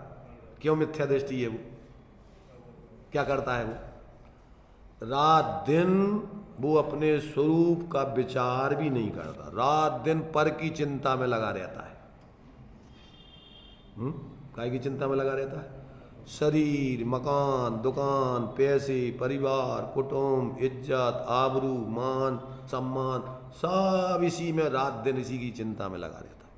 क्यों मिथ्या दृष्टि है वो? क्या करता है वो? रात दिन वो अपने स्वरूप का विचार भी नहीं करता, रात दिन पर की चिंता में लगा रहता है। काय की चिंता में लगा रहता है? शरीर, मकान, दुकान, पैसे, परिवार, कुटुंब, इज्जत, आबरू, मान, सम्मान, सब इसी में रात दिन इसी की चिंता में लगा रहता है।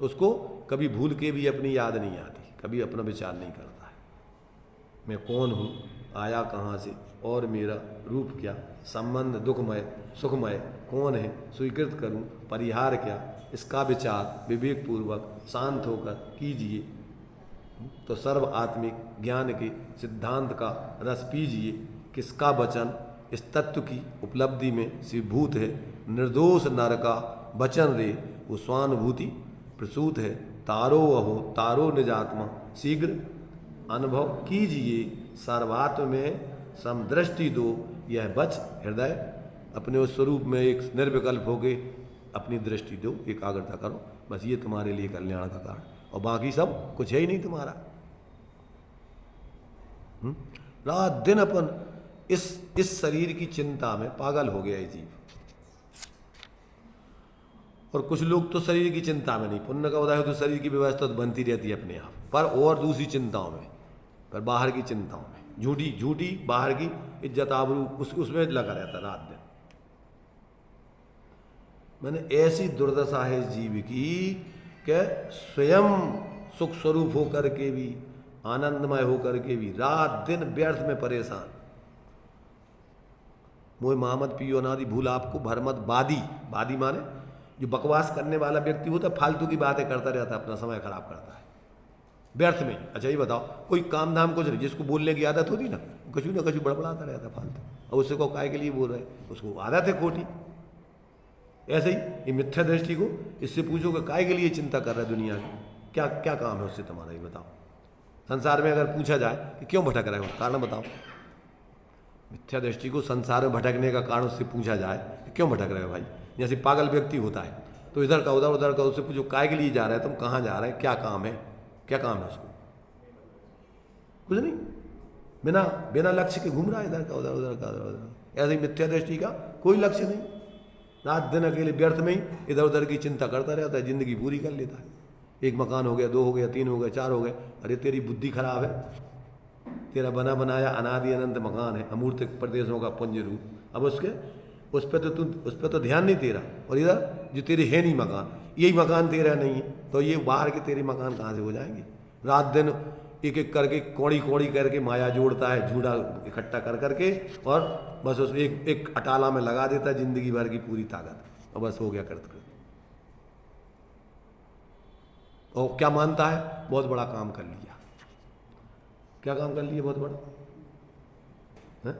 उसको कभी भूल के भी अपनी याद नहीं आती, कभी अपना विचार नहीं करता है। मैं कौन हूँ, आया कहाँ से, और मेरा रूप क्या, संबंध दुखमय सुखमय कौन है, स्वीकृत करूँ, परिहार क्या, इसका विचार विवेकपूर्वक शांत होकर कीजिए। तो सर्व आत्मिक ज्ञान के सिद्धांत का रस पीजिए। किसका वचन इस तत्व की उपलब्धि में शिवभूत है। निर्दोष नर का वचन रे वो स्वानुभूति प्रसूत है। तारो अहो तारो निजात्मा शीघ्र अनुभव कीजिए। सर्वात्म में समदृष्टि दो, यह बच हृदय अपने उस स्वरूप में एक निर्विकल्प होके अपनी दृष्टि दो, एकाग्रता करो, बस ये तुम्हारे लिए कल्याण का कारण, और बाकी सब कुछ है ही नहीं तुम्हारा। रात दिन अपन इस शरीर की चिंता में पागल हो गया है जीव। और कुछ लोग तो शरीर की चिंता में नहीं, पुण्य का उदय हो तो शरीर की व्यवस्था तो बनती रहती है अपने आप, पर और दूसरी चिंताओं में, पर बाहर की चिंताओं में, झूठी झूठी बाहर की इज्जत आबरू उसमें लगा रहता रात दिन। मैंने ऐसी दुर्दशा है इस जीव की कि स्वयं सुख स्वरूप होकर के भी, आनंदमय होकर के भी रात दिन व्यर्थ में परेशान। मोह मोहम्मद पियो अनादि भूल आपको भरमत बादी, बादी माने जो बकवास करने वाला व्यक्ति होता है, फालतू की बातें करता रहता है, अपना समय खराब करता है व्यर्थ में। अच्छा ये बताओ, कोई काम धाम कुछ नहीं, जिसको बोलने की आदत होती ना कुछ ना कुछ बड़बड़ाता रहता है फालतू, और उससे को काय के लिए बोल रहे, उसको आदत है खोटी। ऐसे ही ये मिथ्या दृष्टि को इससे पूछो कि काय के लिए चिंता कर रहा है दुनिया की, क्या क्या काम है उससे तुम्हारा, ये बताओ। संसार में अगर पूछा जाए कि क्यों भटक रहे हो, कारण बताओ। मिथ्या दृष्टि को संसार में भटकने का कारण उससे पूछा जाए कि क्यों भटक रहे हो भाई। जैसे पागल व्यक्ति होता है तो इधर का उधर, उधर का, उससे पूछो काय के लिए जा रहा है, तुम कहाँ जा रहे हैं, क्या काम है, क्या काम है उसको, कुछ नहीं, बिना बिना लक्ष्य के घूम रहा है इधर का उधर, उधर का उधर। ऐसे ही मिथ्या दृष्टि का कोई लक्ष्य नहीं, रात दिन अकेले व्यर्थ में ही इधर उधर की चिंता करता रहता है, जिंदगी पूरी कर लेता है। एक मकान हो गया, 2 हो गया, 3 हो गए, 4 हो गए, अरे तेरी बुद्धि खराब है, तेरा बना बनाया अनादि अनंत मकान है, अमूर्त प्रदेशों का पुंज रूप, अब उस पर तो ध्यान नहीं तेरा, और इधर जो तेरे है नहीं मकान, यही मकान तेरा नहीं है, तो ये बाहर के तेरे मकान कहाँ से हो जाएंगे। रात दिन एक एक करके कौड़ी कौड़ी करके माया जोड़ता है, झूठा इकट्ठा कर करके, और बस उस एक अटाला में लगा देता है जिंदगी भर की पूरी ताकत, और बस हो गया करते। और क्या मानता है, बहुत बड़ा काम कर लिया। क्या काम कर लिया बहुत बड़ा है?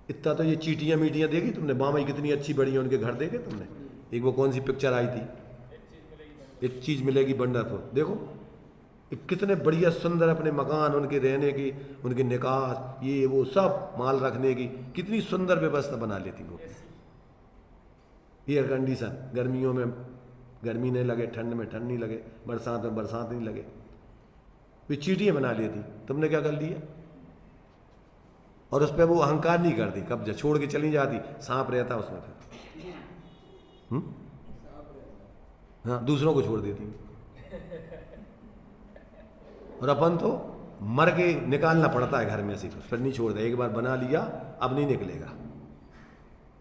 इतना तो ये चीटियां मीटियां देखी तुमने, बामई कितनी अच्छी बड़ी है, उनके घर देखे तुमने? एक वो कौन सी पिक्चर आई थी, एक चीज मिलेगी वंडरफुल, देखो कितने बढ़िया सुंदर अपने मकान, उनके रहने की, उनके निकास, ये वो सब माल रखने की कितनी सुंदर व्यवस्था बना लेती वो। एयर कंडीशन, गर्मियों में गर्मी नहीं लगे, ठंड में ठंड नहीं लगे, बरसात में बरसात नहीं लगे, वे चीटियां बना लेती। तुमने क्या कर लिया? और उस पर वो अहंकार नहीं करती, कब्जा छोड़ के चली जाती, सांप रहता उसमें फिर। हाँ, दूसरों को छोड़ देती। और अपन तो मर के निकालना पड़ता है घर में से, फिर नहीं छोड़ता। एक बार बना लिया अब नहीं निकलेगा,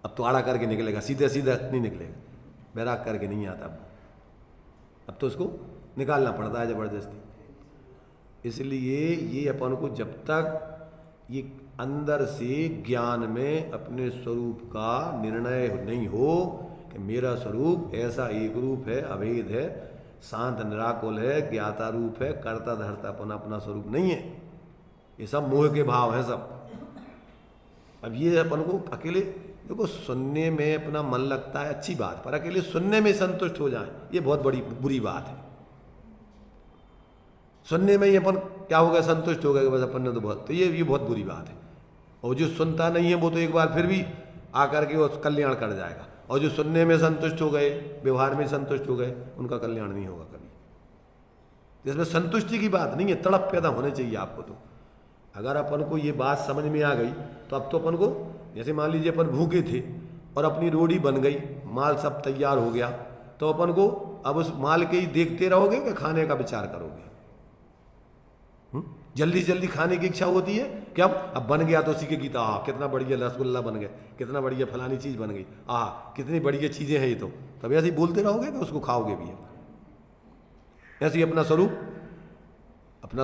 अब तो आड़ा करके निकलेगा, सीधे सीधा नहीं निकलेगा, बैराग करके नहीं आता अब तो उसको निकालना पड़ता है जबरदस्ती। इसलिए ये अपन को जब तक ये अंदर से ज्ञान में अपने स्वरूप का निर्णय नहीं हो कि मेरा स्वरूप ऐसा एक रूप है, अभेद है, शांत निराकुल है, ज्ञाता रूप है, कर्ता धर्ता अपना स्वरूप नहीं है, ये सब मोह के भाव है सब। अब ये अपन को अकेले देखो सुनने में अपना मन लगता है, अच्छी बात, पर अकेले सुनने में संतुष्ट हो जाए ये बहुत बड़ी बुरी बात है। सुनने में ही अपन क्या हो गया, संतुष्ट हो गया कि बस अपन ने तो बहुत, तो ये बहुत बुरी बात है। और जो सुनता नहीं है वो तो एक बार फिर भी आकर के वो कल्याण कर जाएगा, और जो सुनने में संतुष्ट हो गए, व्यवहार में संतुष्ट हो गए, उनका कल्याण नहीं होगा कभी। इसमें संतुष्टि की बात नहीं है, तड़प पैदा होने चाहिए आपको। तो अगर अपन को ये बात समझ में आ गई तो अब तो अपन को, जैसे मान लीजिए अपन भूखे थे और अपनी रोटी बन गई, माल सब तैयार हो गया, तो अपन को अब उस माल के ही देखते रहोगे कि खाने का विचार करोगे? जल्दी जल्दी खाने की इच्छा होती है कि अब बन गया तो उसी के गीता, कितना बढ़िया रसगुल्ला बन गया, कितना बढ़िया फलानी चीज़ बन गई, कितनी बढ़िया चीज़ें हैं ये, तो तब ऐसे ही बोलते रहोगे कि उसको खाओगे भी। ऐसे ही अपना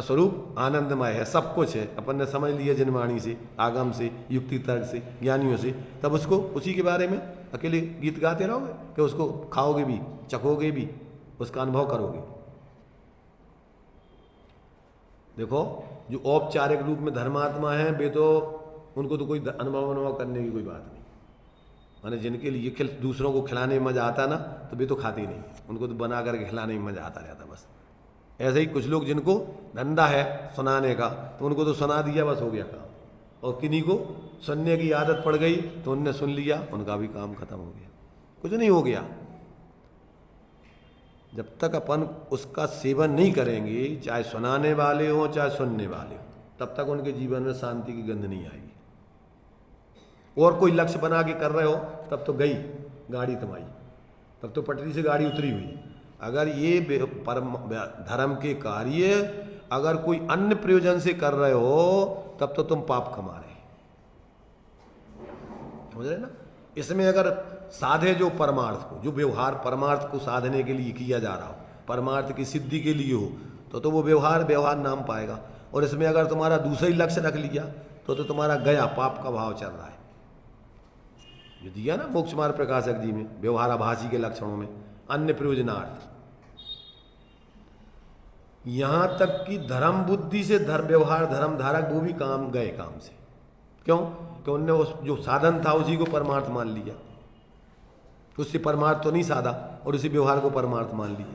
स्वरूप आनंदमय है, सब कुछ है, अपन ने समझ लिया जिनवाणी से, आगम से, युक्ति तर्क से, ज्ञानियों से, तब उसको उसी के बारे में अकेले गीत गाते रहोगे कि उसको खाओगे भी, चखोगे भी, उसका अनुभव करोगे। देखो जो औपचारिक रूप में धर्मात्मा है वे तो, उनको तो कोई अनुभव करने की कोई बात नहीं, माने जिनके लिए दूसरों को खिलाने में मजा आता ना, तो वे तो खाते ही नहीं, उनको तो बना करके खिलाने में मजा आता रहता बस। ऐसे ही कुछ लोग जिनको धंधा है सुनाने का, तो उनको तो सुना दिया बस हो गया काम, और किन्हीं को सुनने की आदत पड़ गई तो उनने सुन लिया, उनका भी काम खत्म हो गया, कुछ नहीं हो गया। जब तक अपन उसका सेवन नहीं करेंगे, चाहे सुनाने वाले हों चाहे सुनने वाले हों, तब तक उनके जीवन में शांति की गंध नहीं आएगी। और कोई लक्ष्य बना के कर रहे हो तब तो गई गाड़ी तुम्हारी, तब तो पटरी से गाड़ी उतरी हुई। अगर ये परम धर्म के कार्य अगर कोई अन्य प्रयोजन से कर रहे हो तब तो तुम पाप कमा रहे, समझ रहे ना। इसमें अगर साधे जो परमार्थ को, जो व्यवहार परमार्थ को साधने के लिए किया जा रहा हो, परमार्थ की सिद्धि के लिए हो, तो वो व्यवहार नाम पाएगा। और इसमें अगर तुम्हारा दूसरा ही लक्ष्य रख लिया तो तुम्हारा गया, पाप का भाव चल रहा है। जो दिया ना मोक्ष मार्ग प्रकाशक जी में व्यवहाराभासी के लक्षणों में अन्य प्रयोजनार्थ, यहां तक कि धर्म बुद्धि से व्यवहार धर्म धारक वो भी काम गए काम से। क्यों? कि उनने उस जो साधन था उसी को परमार्थ मान लिया, उससे परमार्थ तो नहीं साधा और उसी व्यवहार को परमार्थ मान लिया।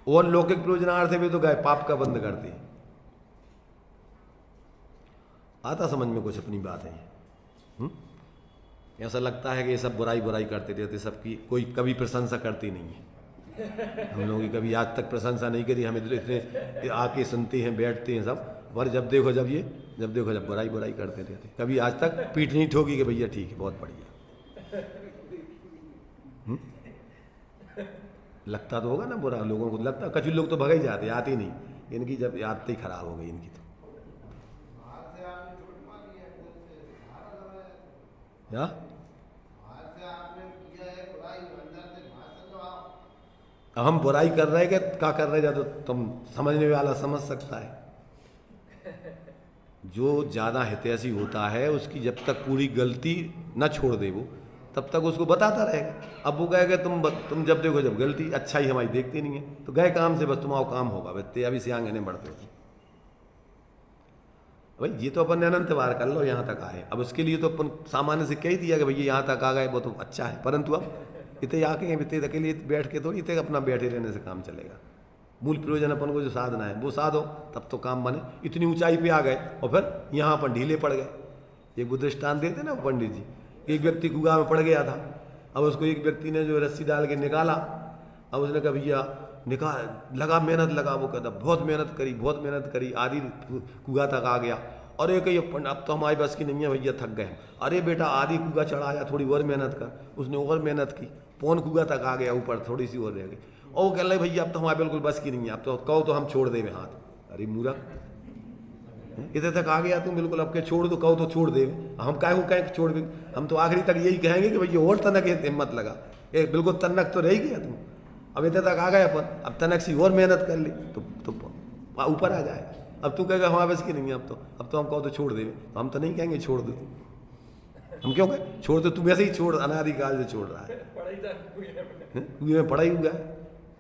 और लौकिक प्रयोजनार्थ भी तो गए, पाप का बंद करते हैं। आता समझ में कुछ अपनी बात है। ऐसा लगता है कि ये सब बुराई करते रहते, सबकी कोई कभी प्रशंसा करती नहीं है। हम लोगों की कभी आज तक प्रशंसा नहीं करी, हम इतने आके सुनते हैं, बैठते हैं सब, पर जब देखो जब बुराई करते रहते, कभी आज तक पीठ नहीं ठोकी कि भैया ठीक है बहुत बढ़िया। लगता तो होगा ना बुरा, लोगों को लगता, कई लोग तो भगे जाते, आते नहीं, इनकी जब आदत ही खराब हो गई इनकी तो। क्या हम बुराई कर रहे हैं क्या कर रहे हैं, तो तुम समझने वाला समझ सकता है। जो ज़्यादा हितैषी होता है उसकी जब तक पूरी गलती न छोड़ दे वो, तब तक उसको बताता रहेगा। अब वो कहेगा तुम जब देखो जब गलती, अच्छा ही हमारी देखती नहीं है, तो गए काम से बस तुम्हारा काम होगा, बस अभी से आगे नहीं बढ़ते हो भाई। ये तो अपन अनंत बार कर लो, यहाँ तक आए, अब उसके लिए तो अपन सामान्य से कह ही दिया कि भैया यहाँ तक आ गए वो तो अच्छा है, परंतु अब इतने आके इतने अकेले बैठ के थोड़ी इतने अपना बैठे रहने से काम चलेगा। मूल प्रयोजन अपन को जो साधना है वो साधो, तब तो काम बने। इतनी ऊंचाई पे आ गए और फिर यहाँ पर ढीले पड़ गए। एक वो दृष्टांत देते ना पंडित जी, एक व्यक्ति कुआं में पड़ गया था, अब उसको एक व्यक्ति ने जो रस्सी डाल के निकाला, अब उसने कहा भैया निकाल, लगा मेहनत लगा, वो कहता बहुत मेहनत करी, आधी कुआं तक आ गया। अरे कही अब तो हमारी बस की नहीं है भैया, थक गए। अरे बेटा आधी कुआं चढ़ाया, थोड़ी और मेहनत कर। उसने और मेहनत की, पौन कुआं तक आ गया, ऊपर थोड़ी सी और रह गई। और वो कह रहे भैया अब तो हमारे बिल्कुल बस की नहीं है, अब तो कहो तो हम छोड़ देवे हाथ। अरे मूरा, इधर तक आ गया तुम बिल्कुल, अब के छोड़ दो, कहो तो छोड़ देवे, हम कहें छोड़ दे। हम तो आखिरी तक यही कहेंगे कि भैया और तनक हिम्मत लगा, एक बिल्कुल तनक तो रह गया तुम, अब इधर तक आ गए अपन, अब तनक सी और मेहनत कर ली तो ऊपर आ जाएगा। अब तू कहेगा हमारे बस की नहीं है, अब तो हम कहो तो छोड़ देवे, तो हम तो नहीं कहेंगे छोड़ दो, हम क्यों कहें छोड़ दो, तू वैसे ही छोड़, अनादिकाल से छोड़ रहा है, कुएं में पड़ा ही हुआ है,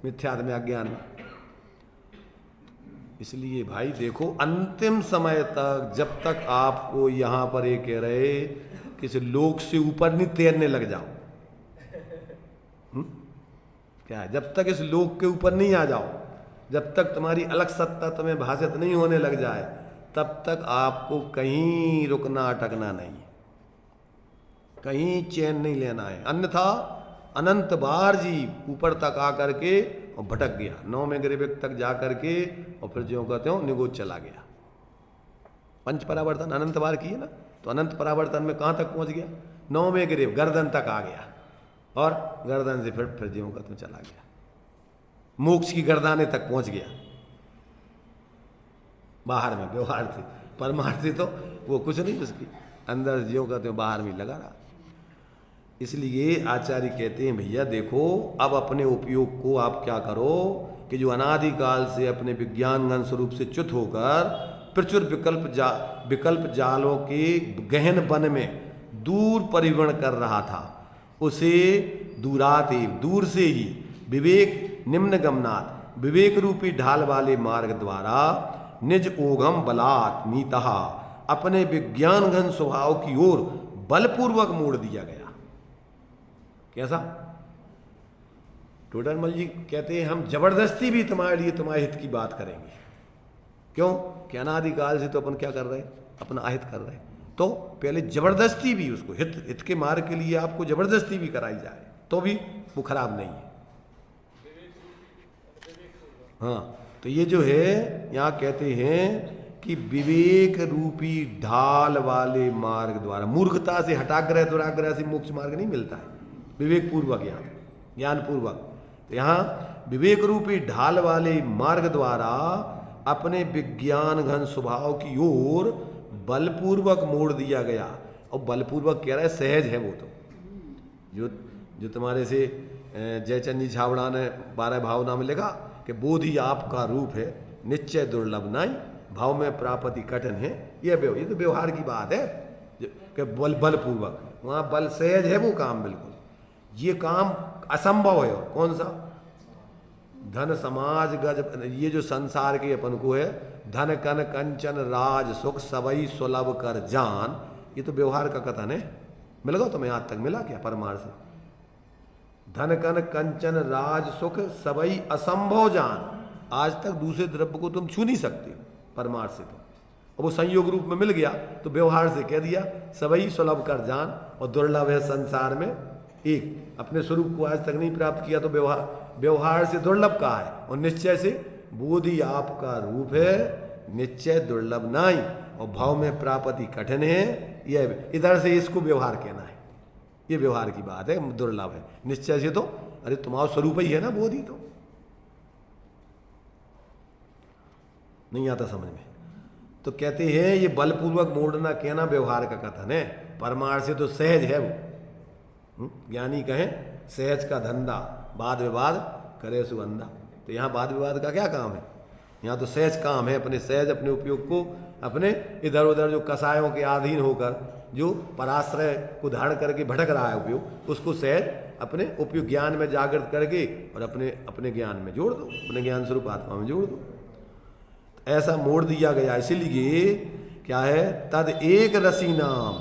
मिथ्यात्म अज्ञान में। इसलिए भाई देखो, अंतिम समय तक जब तक आपको यहाँ पर ये कह रहे किसी लोक से ऊपर नहीं तैरने लग जाओ, क्या है, जब तक इस लोक के ऊपर नहीं आ जाओ, जब तक तुम्हारी अलग सत्ता तुम्हें भाषित नहीं होने लग जाए, तब तक आपको कहीं रुकना अटकना नहीं, कहीं चैन नहीं लेना है। अन्यथा अनंत बार जीव ऊपर तक आ करके और भटक गया, 9वें गिरह तक जा करके और फिर जो कहते हो निगोद चला गया। पंच परावर्तन अनंत बार किए ना, तो अनंत परावर्तन में कहाँ तक पहुँच गया, 9वें गिरह गर्दन तक आ गया, और गर्दन से फिर जो कहते हो चला गया, मोक्ष की गर्दाने तक पहुँच गया। बाहर में व्यवहार से, परमार्थ से तो वो कुछ नहीं, उसकी अंदर जो कहते हो बाहर में लगा रहा। इसलिए आचार्य कहते हैं भैया देखो, अब अपने उपयोग को आप क्या करो कि जो अनादिकाल से अपने विज्ञानगण स्वरूप से च्युत होकर प्रचुर विकल्प जालों के गहन वन में दूर परिभ्रमण कर रहा था, उसे दूर से ही विवेक निम्न गमनात्, विवेक रूपी ढाल वाले मार्ग द्वारा निज ओघम बलात् नीतः, अपने विज्ञान घन स्वभाव की ओर बलपूर्वक मोड़ दिया गया। कैसा? टोडरमल जी कहते हैं हम जबरदस्ती भी तुम्हारे लिए तुम्हारे हित की बात करेंगे। क्यों? कि अनादिकाल से तो अपन क्या कर रहे हैं, अपना अहित कर रहे हैं। तो पहले जबरदस्ती भी उसको हित के मार्ग के लिए आपको जबरदस्ती भी कराई जाए तो भी वो खराब नहीं है। हाँ, तो ये जो है यहाँ कहते हैं कि विवेक रूपी ढाल वाले मार्ग द्वारा, मूर्खता से हटाग्रह दुराग्रह से मोक्ष मार्ग नहीं मिलता है, विवेक पूर्वक ज्ञान पूर्वक। तो यहाँ विवेक रूपी ढाल वाले मार्ग द्वारा अपने विज्ञान घन स्वभाव की ओर बलपूर्वक मोड़ दिया गया। और बलपूर्वक कह रहा है, सहज है वो तो, जो तुम्हारे से जयचंद जी छाबड़ा ने 12 भावना में लिखा कि बोधि आपका रूप है, निश्चय दुर्लभ नहीं, भाव में प्राप्ति कठिन है। ये तो व्यवहार की बात है कि बलपूर्वक, वहाँ बल सहज है वो काम, बिल्कुल ये काम असंभव है। कौन सा? धन समाज गज, ये जो संसार के अपन को है, धन कन कंचन राज सुख सबई सुलभ कर जान, ये तो व्यवहार का कथन है। मिल गया तुम्हें? आज तक मिला क्या परमार्थ से? धन कन कंचन राज सुख सबई असंभव जान, आज तक दूसरे द्रव्य को तुम छू नहीं सकते परमार्थ से। तो वो संयोग रूप में मिल गया तो व्यवहार से कह दिया सबई सुलभ कर जान, और दुर्लभ है संसार में एक, अपने स्वरूप को आज तक नहीं प्राप्त किया तो व्यवहार से दुर्लभ कहा है। और निश्चय से बोधि आपका रूप है, निश्चय दुर्लभ नहीं, और भाव में प्राप्ति कठिन है। यह इधर से इसको व्यवहार कहना है, ये व्यवहार की बात है, दुर्लभ है। निश्चय से तो अरे तुम्हारा स्वरूप ही है ना बोधि, तो नहीं आता समझ में। तो कहते हैं ये बलपूर्वक मोड़ना कहना व्यवहार का कथन है, परमार्थ से तो सहज है वो। ज्ञानी कहें सहज का धंधा, वाद विवाद करे सुगंधा। तो यहाँ वाद विवाद का क्या काम है? यहाँ तो सहज काम है, अपने सहज अपने उपयोग को, अपने इधर उधर जो कसायों के अधीन होकर जो पराश्रय को धारण करके भटक रहा है उपयोग, उसको सहज अपने उपयोग ज्ञान में जागृत करके और अपने ज्ञान में जोड़ दो, अपने ज्ञान स्वरूप आत्मा में जोड़ दो। ऐसा मोड़ दिया गया। इसीलिए क्या है, तद एक रसी नाम,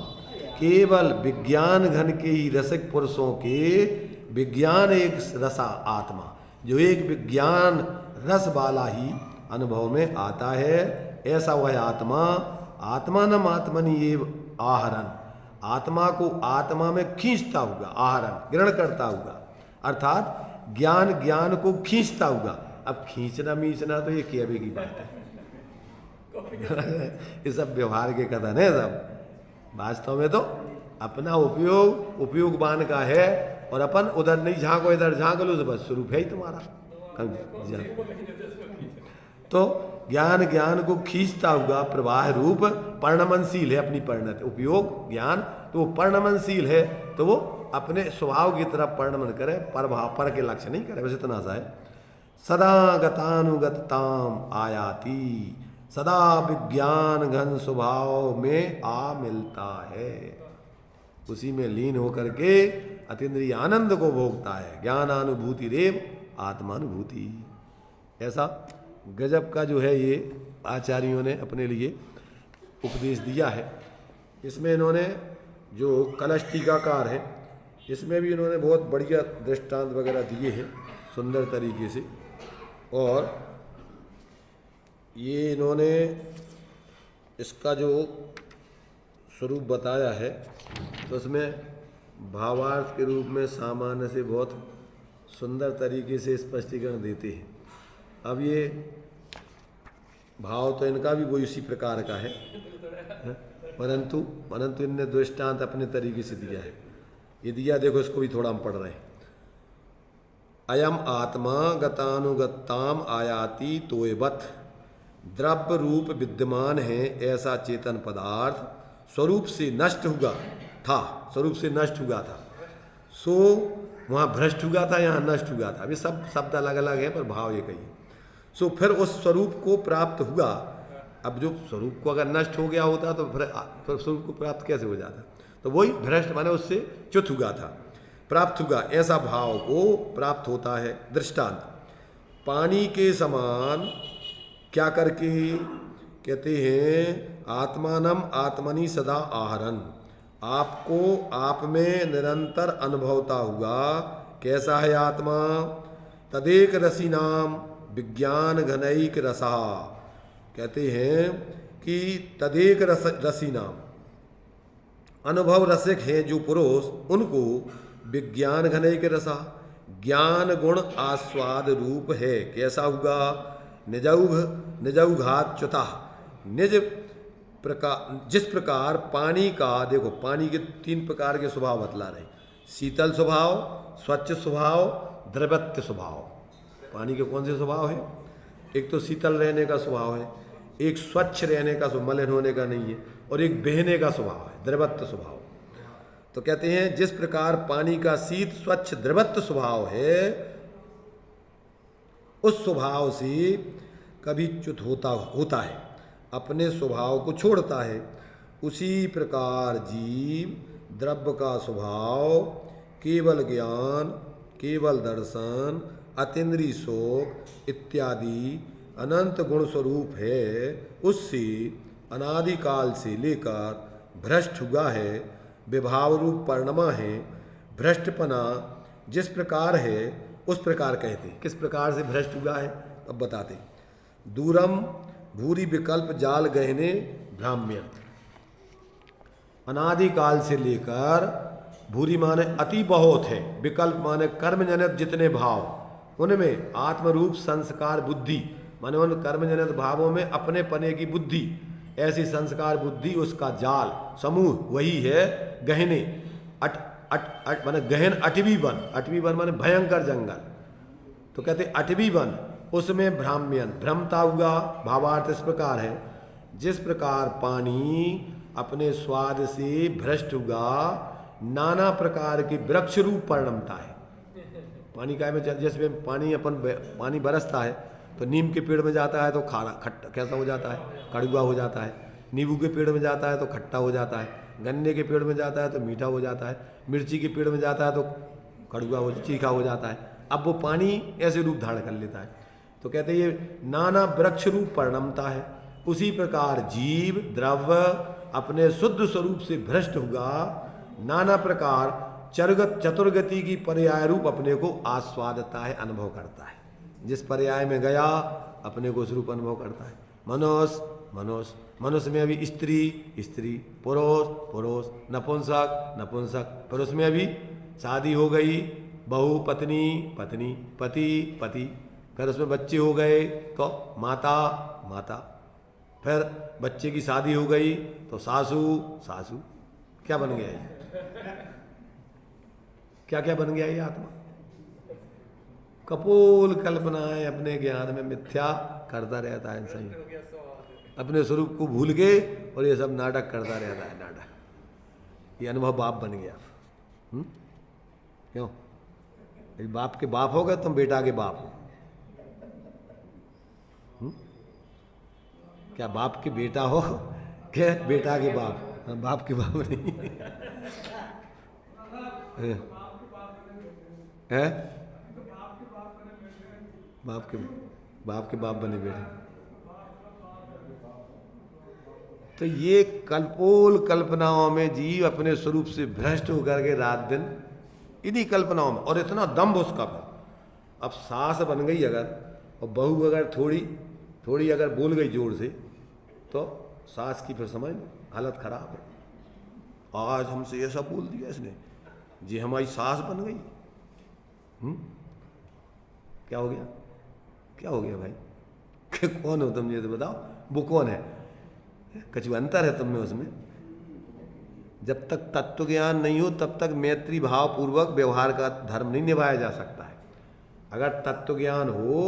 केवल विज्ञान घन के ही रसिक पुरुषों के विज्ञान एक रसा आत्मा, जो एक विज्ञान रस वाला ही अनुभव में आता है, ऐसा वह आत्मा आत्मानम आत्मनि एव आहरण, आत्मा को आत्मा में खींचता हुआ, आहरण ग्रहण करता हुआ, अर्थात ज्ञान को खींचता हुआ। अब खींचना मीचना तो ये कहवे की बात है ये सब व्यवहार के कथन है सब। वास्तव में तो अपना उपयोगवान का है, और अपन उधर नहीं झांको इधर झांक लो तो बस स्वरूप है ही तुम्हारा। तो ज्ञान को खींचता हुआ प्रवाह रूप परिणमनशील है, अपनी परिणत उपयोग ज्ञान तो वो परिणमनशील है, तो वो अपने स्वभाव की तरफ परिणमन करे, पर के लक्ष्य नहीं करे। बस इतना सा है। सदा गतानुगतताम आयाति, सदा विज्ञान घन स्वभाव में आ मिलता है, उसी में लीन होकर के अतीन्द्रिय आनंद को भोगता है। ज्ञानानुभूति रेव आत्मानुभूति, ऐसा गजब का जो है ये आचार्यों ने अपने लिए उपदेश दिया है। इसमें इन्होंने जो कलश टीकाकार है, इसमें भी इन्होंने बहुत बढ़िया दृष्टांत वगैरह दिए हैं सुंदर तरीके से। और ये इन्होंने इसका जो स्वरूप बताया है, तो उसमें भावार्थ के रूप में सामान्य से बहुत सुंदर तरीके से स्पष्टीकरण देते हैं। अब ये भाव तो इनका भी वो इसी प्रकार का है, परंतु इनने दृष्टांत अपने तरीके से दिया है। ये दिया देखो, इसको भी थोड़ा हम पढ़ रहे हैं। अयम आत्मा गतानुगताम आयाति तोयवत, द्रव्य रूप विद्यमान है ऐसा चेतन पदार्थ स्वरूप से नष्ट हुआ था, स्वरूप से नष्ट हुआ था। सो वहाँ भ्रष्ट हुआ था, यहाँ नष्ट हुआ था। अभी सब शब्द अलग अलग है पर भाव एक ही। सो फिर उस स्वरूप को प्राप्त हुआ। अब जो स्वरूप को अगर नष्ट हो गया होता तो फिर स्वरूप को प्राप्त कैसे हो जाता? तो वही भ्रष्ट माने उससे च्युत हुआ था, प्राप्त हुआ, ऐसा भाव को प्राप्त होता है। दृष्टांत, पानी के समान क्या करके कहते हैं, आत्मानम आत्मनि सदा आहरन, आपको आप में निरंतर अनुभवता हुआ। कैसा है आत्मा? तदेक रसी नाम विज्ञान घनैक रसा, कहते हैं कि तदेक रसी नाम, अनुभव रसिक हैं जो पुरुष, उनको विज्ञान घने के रसा, ज्ञान गुण आस्वाद रूप है। कैसा हुआ? निजौघात च्युता, निज प्रकार, जिस प्रकार पानी का, देखो पानी के 3 प्रकार के स्वभाव बतला रहे, शीतल स्वभाव, स्वच्छ स्वभाव, द्रवत्व स्वभाव। पानी के कौन से स्वभाव है? एक तो शीतल रहने का स्वभाव है, एक स्वच्छ रहने का, मलिन होने का नहीं है, और एक बहने का स्वभाव है, द्रवत्व स्वभाव। तो कहते हैं जिस प्रकार पानी का शीत स्वच्छ द्रवत्व स्वभाव है, उस स्वभाव से कभी च्युत होता है, अपने स्वभाव को छोड़ता है, उसी प्रकार जीव द्रव्य का स्वभाव केवल ज्ञान, केवल दर्शन, अतीन्द्रिय शोक इत्यादि अनंत गुण स्वरूप है, उससे अनादिकाल से लेकर भ्रष्ट हुआ है, विभाव रूप परिणमा है। भ्रष्टपना जिस प्रकार है उस प्रकार कहते हैं। किस प्रकार से भ्रष्ट हुआ है अब बताते हैं। दूरम भूरि विकल्प जाल गहने भ्राम्य, अनादिकाल से लेकर भूरि माने अति बहुत है, विकल्प माने कर्मजनित जितने भाव, उनमें आत्मरूप संस्कार बुद्धि माने उन कर्मजनित भावों में अपने पने की बुद्धि, ऐसी संस्कार बुद्धि उसका जाल समूह वही है गहने। माने गहन अटवी वन, अटवी वन माने भयंकर जंगल, तो कहते अटवी वन, उसमें भ्राम्यन भ्रमता हुआ। भावार्थ इस प्रकार है, जिस प्रकार पानी अपने स्वाद से भ्रष्ट हुआ, नाना प्रकार की वृक्ष रूप परिणमता है। पानी का में जैसे पानी बरसता है तो नीम के पेड़ में जाता है तो खारा खट्टा कैसा हो जाता है, कड़वा हो जाता है। नींबू के पेड़ में जाता है तो खट्टा हो जाता है। गन्ने के पेड़ में जाता है तो मीठा हो जाता है। मिर्ची के पेड़ में जाता है तो कड़वा हो तीखा हो जाता है। अब वो पानी ऐसे रूप धारण कर लेता है। तो कहते हैं ये नाना वृक्ष रूप परिणमता है। उसी प्रकार जीव द्रव्य अपने शुद्ध स्वरूप से भ्रष्ट हुआ, नाना प्रकार चतुर्गति की पर्याय रूप अपने को आस्वादता है, अनुभव करता है। जिस पर्याय में गया अपने को स्वरूप अनुभव करता है। मनुष्य में अभी स्त्री, पुरुष, नपुंसक, फिर उसमें अभी शादी हो गई, बहू, पत्नी, पति, फिर उसमें बच्चे हो गए तो माता, फिर बच्चे की शादी हो गई तो सासू। क्या बन गया ये? क्या बन गया ये आत्मा? कपोल कल्पनाएं अपने ज्ञान में मिथ्या करता रहता है इंसान, अपने स्वरूप को भूल के, और ये सब नाटक करता रहता है। नाटक ये अनुभव बाप बन गया। क्यों? यदि बाप के बाप हो गए तुम बेटा के बाप हो। क्या बाप के बेटा हो क्या बेटा के बाप? हाँ, बाप के बाप नहीं है, बाप के बाप बने बेटे। तो ये कल्पोल कल्पनाओं में जीव अपने स्वरूप से भ्रष्ट होकर के रात दिन इन्हीं कल्पनाओं में, और इतना दम्भ उसका। अब सास बन गई अगर, और बहू अगर थोड़ी अगर बोल गई जोर से, तो सास की फिर समझ लो हालत खराब है। आज हमसे ऐसा बोल दिया इसने, जी हमारी सास बन गई। क्या हो गया भाई? कौन हो तुम ये तो बताओ, वो कौन है? कुछ अंतर है तुम में उसमें? जब तक तत्व ज्ञान नहीं हो तब तक मैत्री भाव पूर्वक व्यवहार का धर्म नहीं निभाया जा सकता है। अगर तत्व ज्ञान हो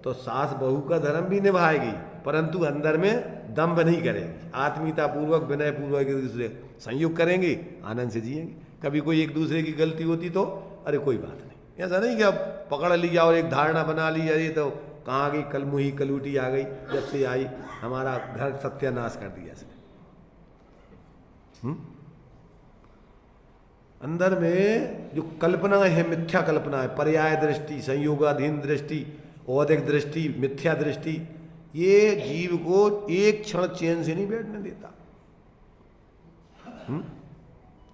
तो सास बहू का धर्म भी निभाएगी, परंतु अंदर में दम्भ नहीं करेगी। आत्मीयता पूर्वक, विनय पूर्वक एक दूसरे संयोग करेंगे, आनंद से जिएंगे। कभी कोई एक दूसरे की गलती होती तो अरे कोई बात नहीं, ऐसा नहीं कि अब पकड़ लिया और एक धारणा बना ली, अरे तो कहाँ गई कलमुही कलूटी आ गई, जब से आई हमारा घर सत्यानाश कर दिया इसने। अंदर में जो कल्पनाएं है, मिथ्या कल्पनाएं, पर्याय दृष्टि, संयोगाधीन दृष्टि, औदिक दृष्टि, मिथ्या दृष्टि, ये जीव को एक क्षण चैन से नहीं बैठने देता।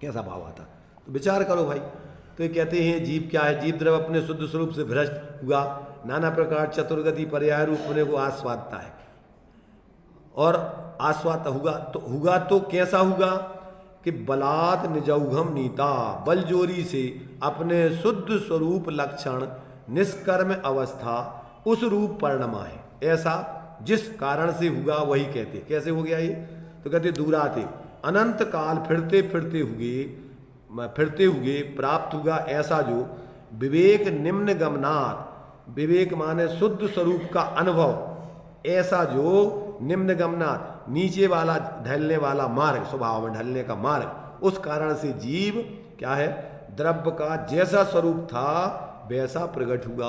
कैसा भाव आता? तो विचार करो भाई। तो ये कहते हैं जीव क्या है? जीव द्रव अपने शुद्ध स्वरूप से भ्रष्ट हुआ, नाना प्रकार चतुर्गति पर्याय रूप अपने को आस्वादता है। और आस्वाद होगा तो कैसा होगा? कि बलात् निजौघम नीता, बलजोरी से अपने शुद्ध स्वरूप लक्षण निष्कर्म अवस्था उस रूप परिणमा है, ऐसा जिस कारण से हुआ वही कहते। कैसे हो गया ये? तो कहते दूराते अनंत काल फिरते फिरते हुए प्राप्त हुआ ऐसा जो विवेक निम्न गमनात्, विवेक माने शुद्ध स्वरूप का अनुभव, ऐसा जो निम्न गमनात् नीचे वाला ढलने वाला मार्ग, स्वभाव में ढलने का मार्ग, उस कारण से जीव क्या है? द्रव्य का जैसा स्वरूप था वैसा प्रकट हुआ।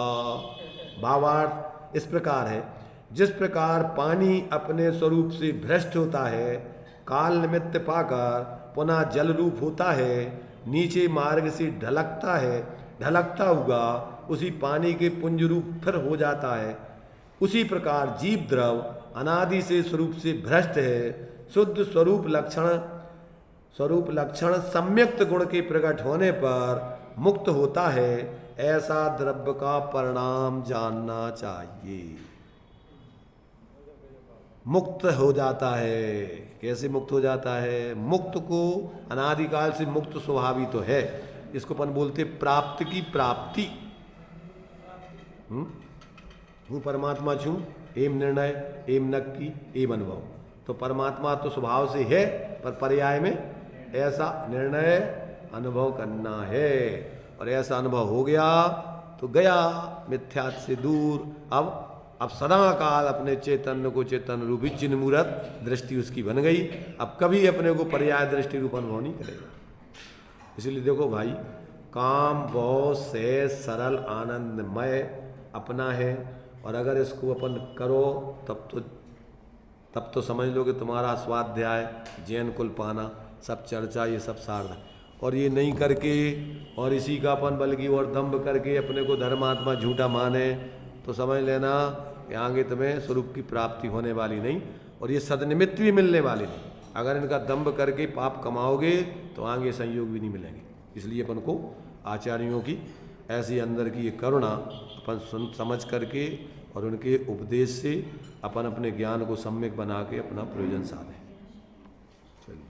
भावार्थ इस प्रकार है, जिस प्रकार पानी अपने स्वरूप से भ्रष्ट होता है, काल निमित्त पाकर पुनः जल रूप होता है, नीचे मार्ग से ढलकता हुआ उसी पानी के पुंज रूप फिर हो जाता है, उसी प्रकार जीव द्रव अनादि से स्वरूप से भ्रष्ट है, शुद्ध स्वरूप लक्षण सम्यक्त गुण के प्रकट होने पर मुक्त होता है, ऐसा द्रव्य का परिणाम जानना चाहिए। मुक्त हो जाता है। कैसे मुक्त हो जाता है? मुक्त को अनादिकाल से मुक्त स्वभाव ही तो है, इसको अपन बोलते प्राप्त की प्राप्ति। वो परमात्मा छू एम निर्णय एम नक्की एम अनुभव, तो परमात्मा तो स्वभाव से है, पर पर्याय में ऐसा निर्णय अनुभव करना है, और ऐसा अनुभव हो गया तो गया मिथ्यात्व से दूर। अब सदा काल अपने चैतन्य को चैतन्य रूपी चिन्ह मूर्त दृष्टि उसकी बन गई, अब कभी अपने को पर्याय दृष्टि रूप अनुभव नहीं करेगा। इसलिए देखो भाई, काम बहुत सहज सरल आनंदमय अपना है, और अगर इसको अपन करो तब तो समझ लो कि तुम्हारा स्वाध्याय जैन कुल पाना सब चर्चा ये सब सार्थक। और ये नहीं करके और इसी का अपन बल्कि और दम्भ करके अपने को धर्मात्मा झूठा माने तो समझ लेना कि आगे तुम्हें स्वरूप की प्राप्ति होने वाली नहीं, और ये सदनिमित्त भी मिलने वाले नहीं। अगर इनका दम्भ करके पाप कमाओगे तो आगे संयोग भी नहीं मिलेंगे। इसलिए अपन को आचार्यों की ऐसी अंदर की ये करुणा अपन समझ करके और उनके उपदेश से अपन अपने ज्ञान को सम्यक बना के अपना प्रयोजन साधें। चलिए।